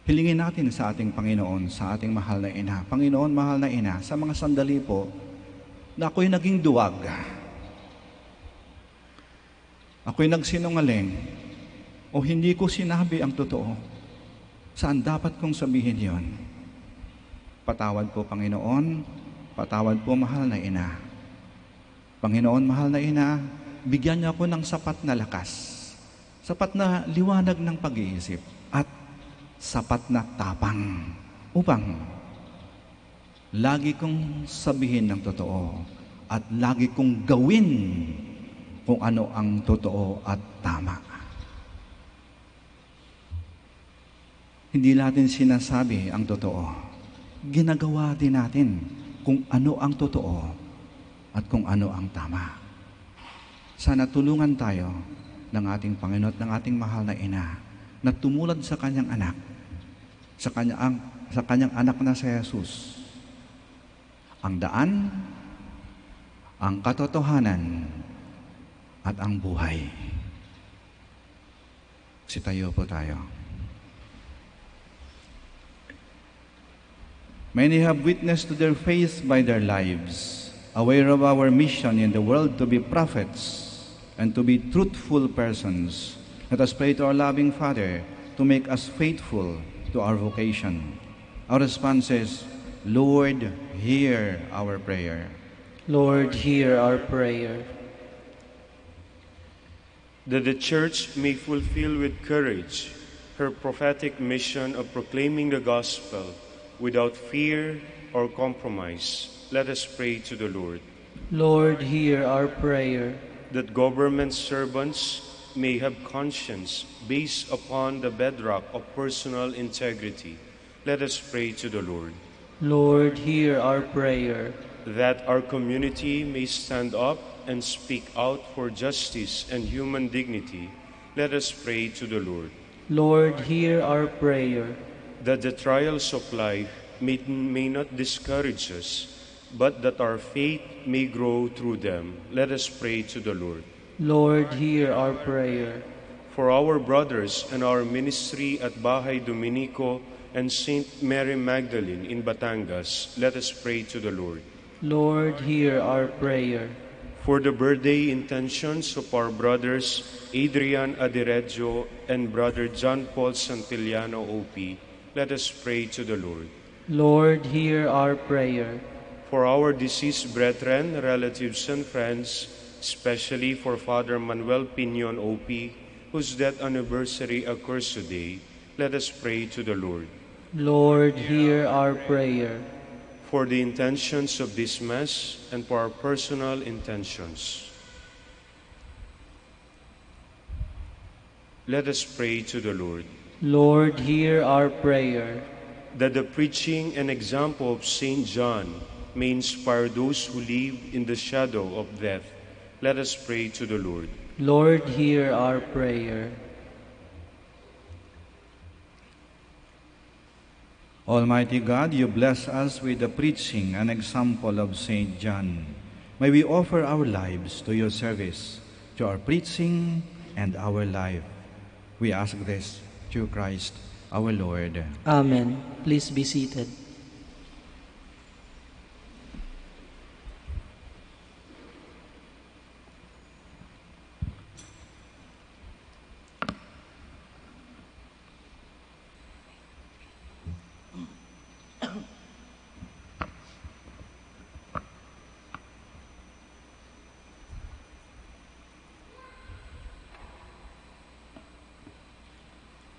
Hilingin natin sa ating Panginoon, sa ating mahal na ina. Panginoon, mahal na ina, sa mga sandali po na ako'y naging duwag, ako'y nagsinungaling, o hindi ko sinabi ang totoo, saan dapat kong sabihin yon? Patawad po, Panginoon. Patawad po, mahal na ina. Panginoon, mahal na ina, bigyan niyo ako ng sapat na lakas, sapat na liwanag ng pag-iisip, at sapat na tapang upang Lagi kong sabihin ng totoo at lagi kong gawin kung ano ang totoo at tama. Hindi natin sinasabi ang totoo. Ginagawa din natin kung ano ang totoo at kung ano ang tama. Sana tulungan tayo ng ating Panginoon at ng ating mahal na Ina na tumulad sa kanyang anak, sa kanyang anak na si Jesus. Ang daan, ang katotohanan, at ang buhay. Sitayo po tayo. Many have witnessed to their faith by their lives, aware of our mission in the world to be prophets and to be truthful persons. Let us pray to our loving Father to make us faithful to our vocation. Our response is, Lord, hear our prayer. Lord, hear our prayer. That the Church may fulfill with courage her prophetic mission of proclaiming the gospel without fear or compromise, let us pray to the Lord. Lord, hear our prayer. That government servants may have conscience based upon the bedrock of personal integrity, let us pray to the Lord. Lord, hear our prayer. That our community may stand up and speak out for justice and human dignity, let us pray to the Lord. Lord, hear our prayer. That the trials of life may not discourage us, but that our faith may grow through them, let us pray to the Lord. Lord, hear our prayer. For our brothers and our ministry at Bahay Dominico and Saint Mary Magdalene in Batangas, let us pray to the Lord. Lord, hear our prayer. For the birthday intentions of our brothers Adrian Adireggio and Brother John Paul Santillano OP, let us pray to the Lord. Lord, hear our prayer. For our deceased brethren, relatives, and friends, especially for Father Manuel Piñon OP, whose death anniversary occurs today, let us pray to the Lord. Lord, hear our prayer. For the intentions of this Mass and for our personal intentions, let us pray to the Lord. Lord, hear our prayer. That the preaching and example of Saint John may inspire those who live in the shadow of death, let us pray to the Lord. Lord, hear our prayer. Almighty God, you bless us with the preaching and example of Saint John. May we offer our lives to your service, to our preaching and our life. We ask this through Christ our Lord. Amen. Please be seated.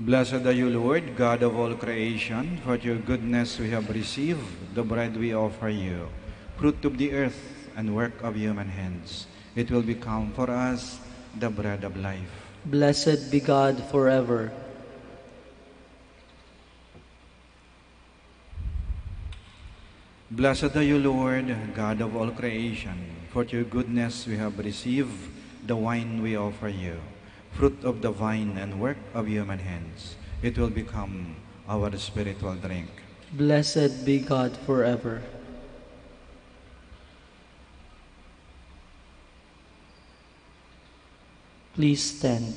Blessed are you, Lord, God of all creation, for your goodness we have received the bread we offer you, fruit of the earth and work of human hands. It will become for us the bread of life. Blessed be God forever. Blessed are you, Lord, God of all creation, for your goodness we have received the wine we offer you, fruit of the vine and work of human hands. It will become our spiritual drink. Blessed be God forever. Please stand.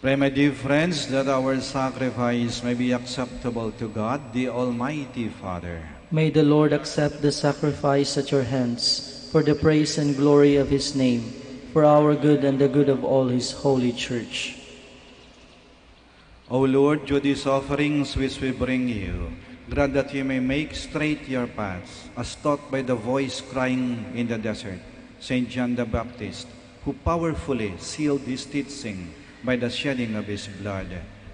Pray, my dear friends, that our sacrifice may be acceptable to God, the Almighty Father. May the Lord accept the sacrifice at your hands for the praise and glory of his name, for our good and the good of all his holy church. O Lord, through these offerings which we bring you, grant that you may make straight your paths, as taught by the voice crying in the desert, Saint John the Baptist, who powerfully sealed this teaching by the shedding of his blood.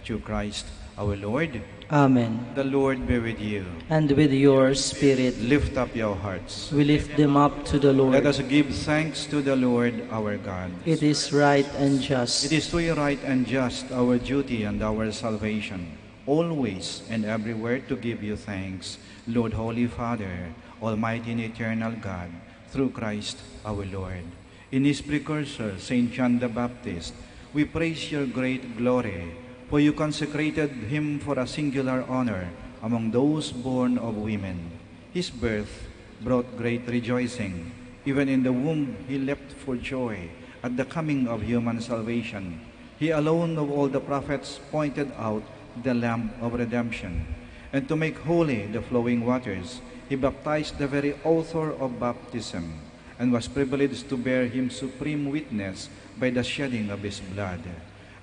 Through Christ our Lord. Amen. The Lord be with you. And with your spirit, Lift up your hearts. we lift them up to the Lord. Let us give thanks to the Lord our God. It is right and just. It is truly right and just, our duty and our salvation, always and everywhere to give you thanks, Lord, Holy Father, Almighty and eternal God, through Christ our Lord. In his precursor, Saint John the Baptist, we praise your great glory, for you consecrated him for a singular honor among those born of women. His birth brought great rejoicing. Even in the womb he leapt for joy at the coming of human salvation. He alone of all the prophets pointed out the Lamb of redemption. And to make holy the flowing waters, he baptized the very author of baptism, and was privileged to bear him supreme witness by the shedding of his blood.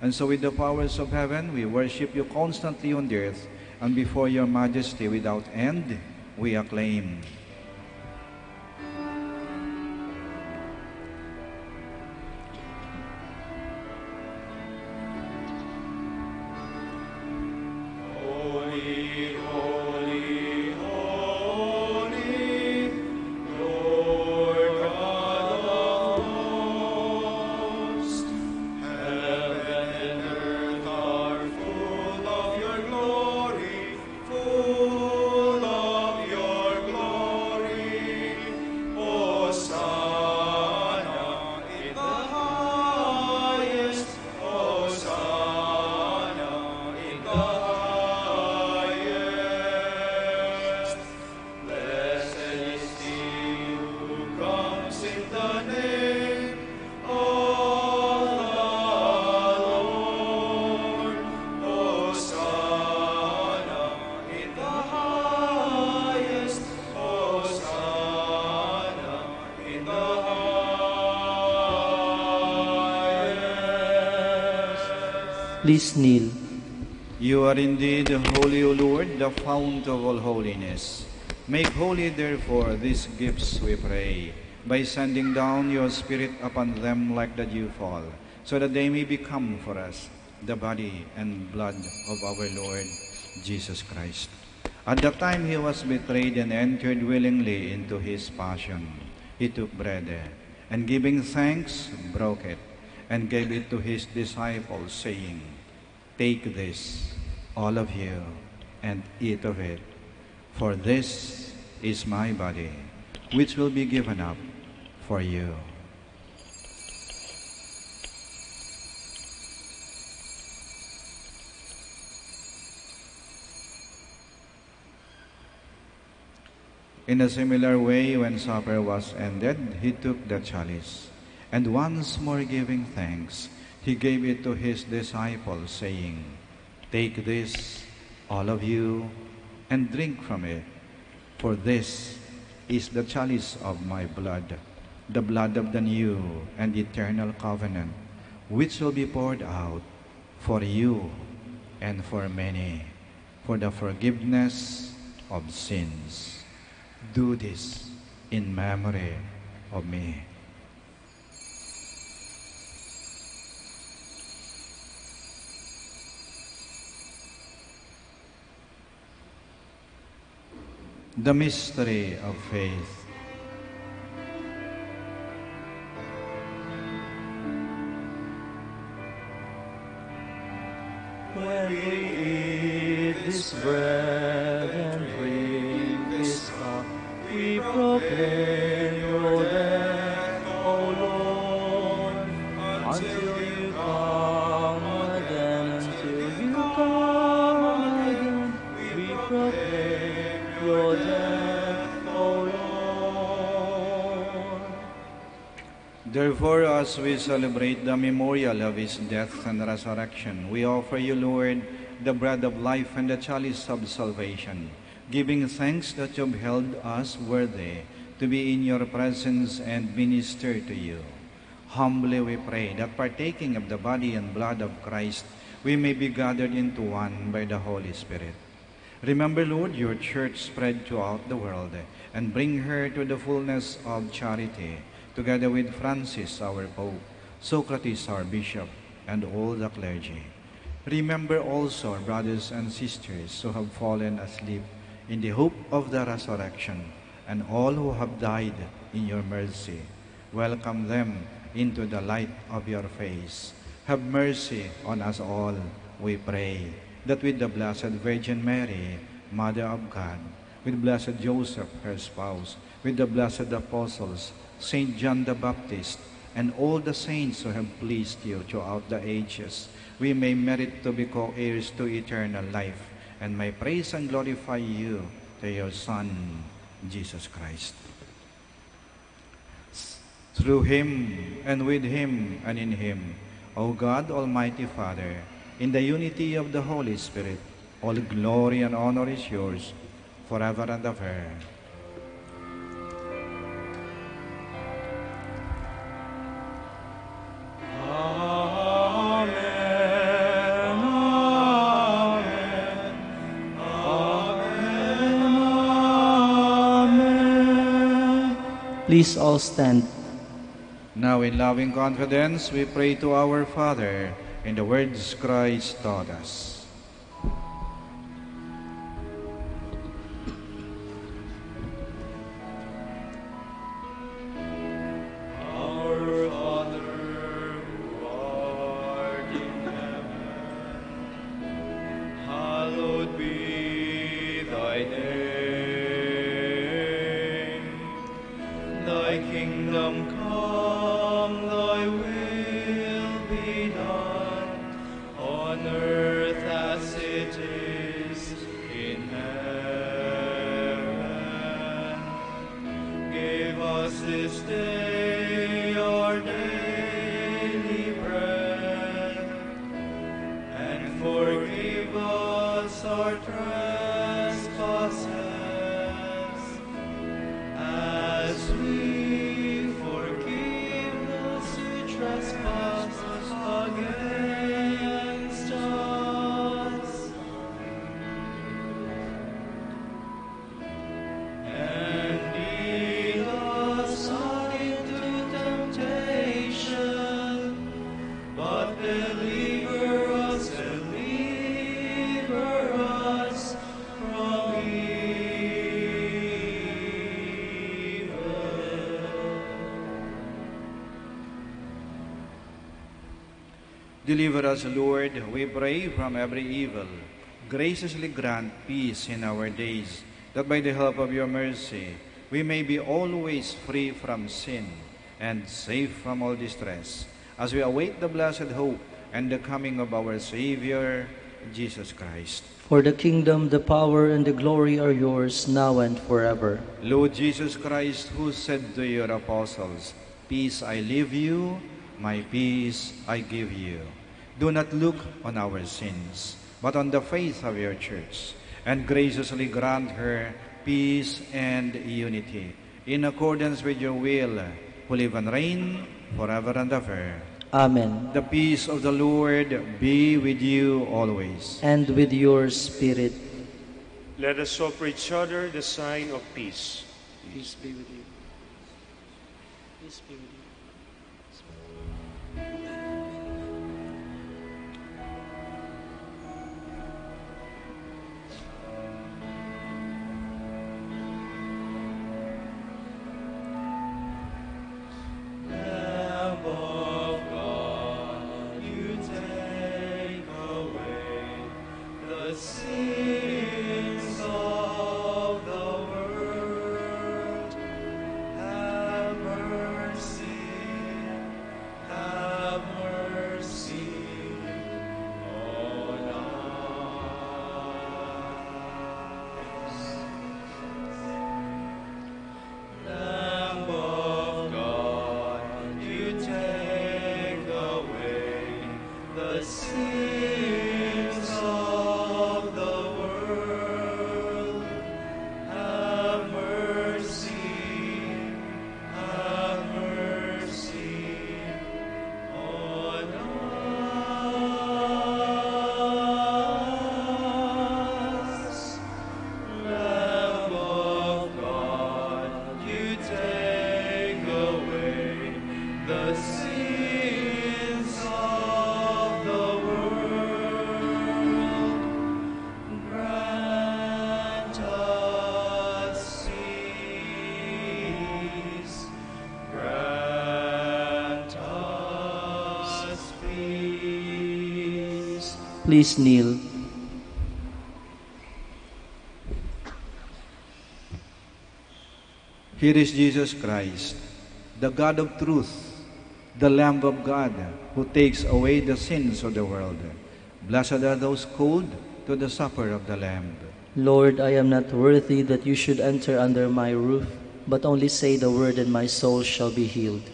And so with the powers of heaven, we worship you constantly on the earth, and before your majesty without end, we acclaim. Please kneel. You are indeed holy, O Lord, the fount of all holiness. Make holy, therefore, these gifts, we pray, by sending down your Spirit upon them like the dewfall, so that they may become for us the body and blood of our Lord Jesus Christ. At the time he was betrayed and entered willingly into his passion, he took bread, and giving thanks, broke it, and gave it to his disciples, saying, "Take this, all of you, and eat of it, for this is my body, which will be given up for you." In a similar way, when supper was ended, he took the chalice, and once more giving thanks, he gave it to his disciples, saying, "Take this, all of you, and drink from it, for this is the chalice of my blood, the blood of the new and eternal covenant, which will be poured out for you and for many, for the forgiveness of sins. Do this in memory of me." The mystery of faith. When we eat this bread and drink this cup, we proclaim your death, O Lord, until you come again, until you come again. We proclaim your death, O Lord. Therefore, as we celebrate the memorial of his death and resurrection, we offer you, Lord, the bread of life and the chalice of salvation, giving thanks that you have held us worthy to be in your presence and minister to you. Humbly we pray that partaking of the body and blood of Christ, we may be gathered into one by the Holy Spirit. Remember, Lord, your church spread throughout the world, and bring her to the fullness of charity, together with Francis, our Pope, Socrates, our Bishop, and all the clergy. Remember also our brothers and sisters who have fallen asleep in the hope of the resurrection, and all who have died in your mercy. Welcome them into the light of your face. Have mercy on us all, we pray, that with the Blessed Virgin Mary, Mother of God, with Blessed Joseph, her spouse, with the blessed apostles, Saint John the Baptist, and all the saints who have pleased you throughout the ages, we may merit to be co-heirs to eternal life, and may praise and glorify you to your Son, Jesus Christ. Through him, and with him, and in him, O God, Almighty Father, in the unity of the Holy Spirit, all glory and honor is yours, forever and ever. Please all stand. Now in loving confidence, we pray to our Father in the words Christ taught us. Our Father, who art in heaven, hallowed be thy name. Thy kingdom come, thy will be done, on earth as it is in heaven. Give us this day our daily bread, and forgive us our trespasses, as we forgive those who trespass against us. And lead us not into temptation, but deliver us from evil. Deliver us, Lord, we pray, from every evil. Graciously grant peace in our days, that by the help of your mercy, we may be always free from sin and safe from all distress, as we await the blessed hope and the coming of our Savior, Jesus Christ. For the kingdom, the power, and the glory are yours, now and forever. Lord Jesus Christ, who said to your apostles, "Peace I leave you, my peace I give you," do not look on our sins, but on the faith of your church, and graciously grant her peace and unity, in accordance with your will, who live and reign forever and ever. Amen. The peace of the Lord be with you always. And with your spirit. Let us offer each other the sign of peace. Peace be with you. Peace be with you. Lamb of God, you take away the sins of the world. Have mercy, Please kneel. Here is Jesus Christ, the God of truth, the Lamb of God, who takes away the sins of the world. Blessed are those called to the supper of the Lamb. Lord, I am not worthy that you should enter under my roof, but only say the word and my soul shall be healed.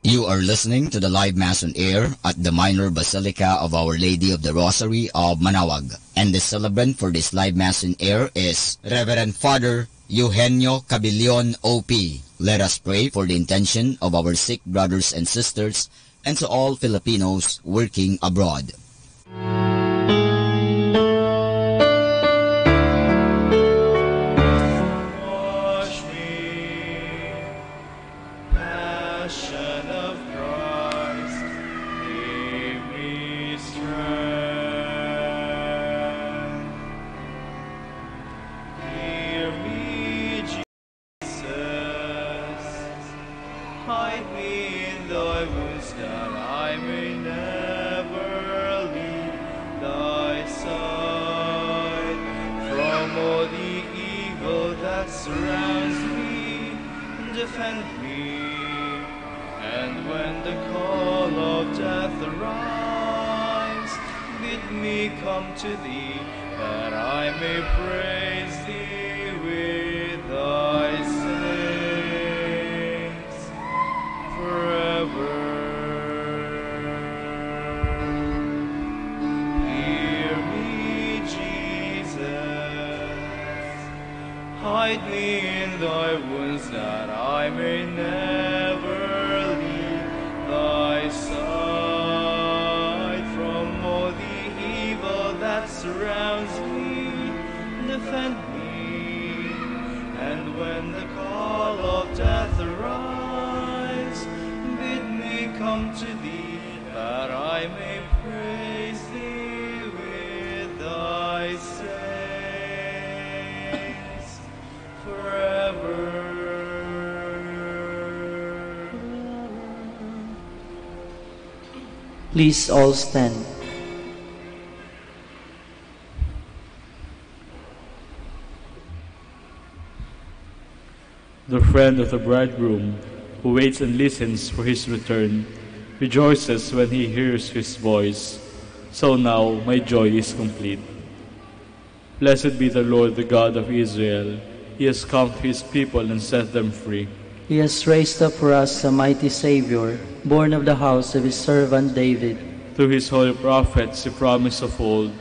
You are listening to the live Mass on air at the Minor Basilica of Our Lady of the Rosary of Manaoag. And the celebrant for this live Mass on air is Reverend Father Eugenio Cabillon, O.P. Let us pray for the intention of our sick brothers and sisters and to all Filipinos working abroad. Hide me in thy wounds that I may never leave thy side. From all the evil that surrounds me, defend me. And when the call of death arrives, bid me come to thee, that I may praise thee with thy saints forever. Please all stand. The friend of the bridegroom, who waits and listens for his return, rejoices when he hears his voice. So now my joy is complete. Blessed be the Lord, the God of Israel. He has come to his people and set them free. He has raised up for us a mighty Savior, born of the house of his servant David. Through his holy prophets he promised of old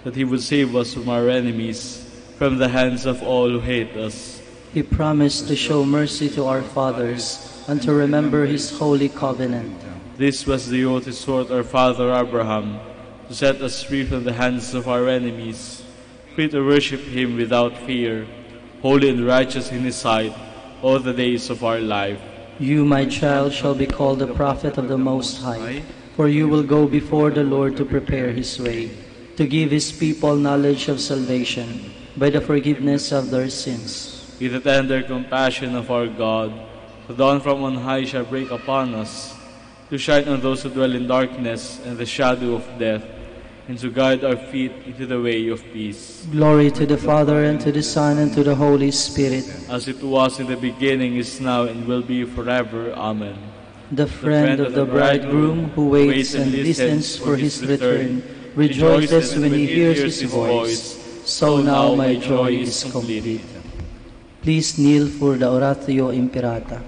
that he would save us from our enemies, from the hands of all who hate us. He promised to show mercy to our fathers and to remember his holy covenant. This was the oath he swore to our father Abraham, to set us free from the hands of our enemies, free to worship him without fear, holy and righteous in his sight all the days of our life. You, my child, shall be called the prophet of the Most High, for you will go before the Lord to prepare his way, to give his people knowledge of salvation by the forgiveness of their sins. With the tender compassion of our God, the dawn from on high shall break upon us, to shine on those who dwell in darkness and the shadow of death, and to guide our feet into the way of peace. Glory to the Father, and to the Son, and to the Holy Spirit. As it was in the beginning, is now, and will be forever. Amen. The friend of the bridegroom, who waits and listens for his return, rejoices when he hears his voice. So now my joy is complete. Please kneel for the Oratio Imperata.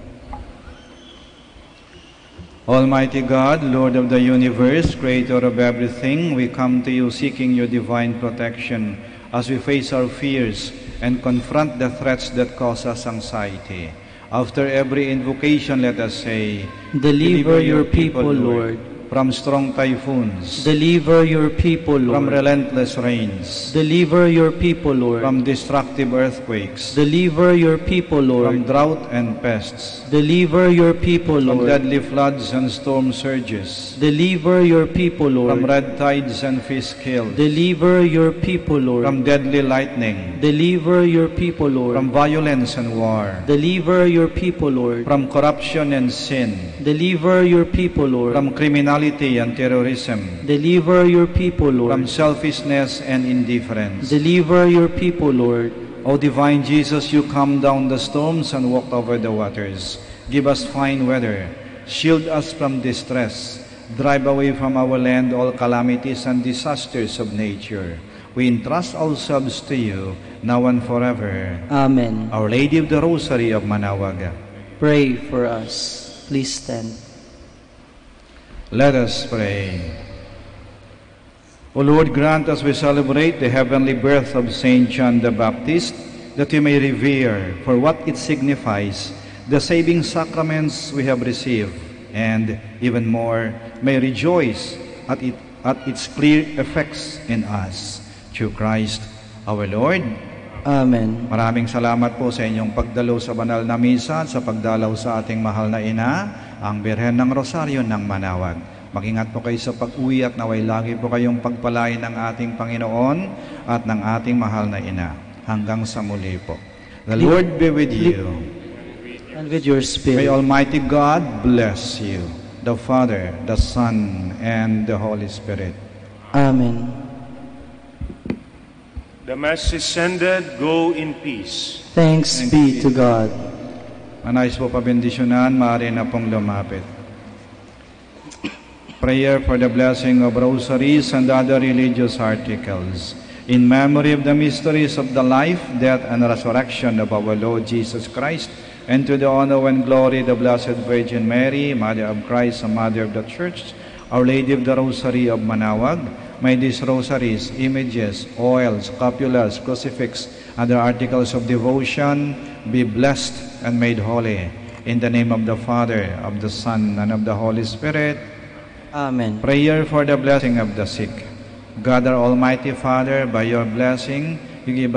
Almighty God, Lord of the universe, creator of everything, we come to you seeking your divine protection as we face our fears and confront the threats that cause us anxiety. After every invocation, let us say, Deliver your people, Lord. from strong typhoons. Deliver your people, From Lord. relentless rains. Deliver your people, Lord. From destructive earthquakes. Deliver your people, From Lord. drought and pests. Deliver your people, From Lord. deadly floods and storm surges. Deliver your people, From Lord. red tides and fish kills. Deliver your people, Lord. From deadly lightning. Deliver your people, Lord. From violence and war. Deliver your people, Lord. From corruption and sin. Deliver your people, Lord. From criminality and terrorism. Deliver your people, Lord. From selfishness and indifference. Deliver your people, Lord. O divine Jesus, you calmed down the storms and walked over the waters. Give us fine weather. Shield us from distress. Drive away from our land all calamities and disasters of nature. We entrust ourselves to you, now and forever. Amen. Our Lady of the Rosary of Manaoag, Pray for us. Please stand. let us pray. O Lord, grant as we celebrate the heavenly birth of Saint John the Baptist, that we may revere for what it signifies the saving sacraments we have received, and even more, may rejoice at its clear effects in us. Through Christ our Lord. Amen. Maraming salamat po sa inyong pagdalo sa banal na misa at sa pagdalaw sa ating mahal na ina, ang Birhen ng Rosaryo ng Manaoag. Mag-ingat po kayo sa pag-uwi at naway lagi po kayong pagpalain ng ating Panginoon at ng ating mahal na ina. Hanggang sa muli po. The Lord be with you. And with your May spirit. Almighty God bless you, the Father, the Son, and the Holy Spirit. Amen. The Mass is ended. Go in peace. Thanks be to God. Manais po pabendisyonan, maaari na pong lumapit. Prayer for the blessing of rosaries and other religious articles. In memory of the mysteries of the life, death, and resurrection of our Lord Jesus Christ, and to the honor and glory of the Blessed Virgin Mary, Mother of Christ and Mother of the Church, Our Lady of the Rosary of Manaoag, may these rosaries, images, oils, scapulas, crucifix, other articles of devotion be blessed and made holy. In the name of the Father, of the Son, and of the Holy Spirit. Amen. Prayer for the blessing of the sick. God, our Almighty Father, by your blessing, you give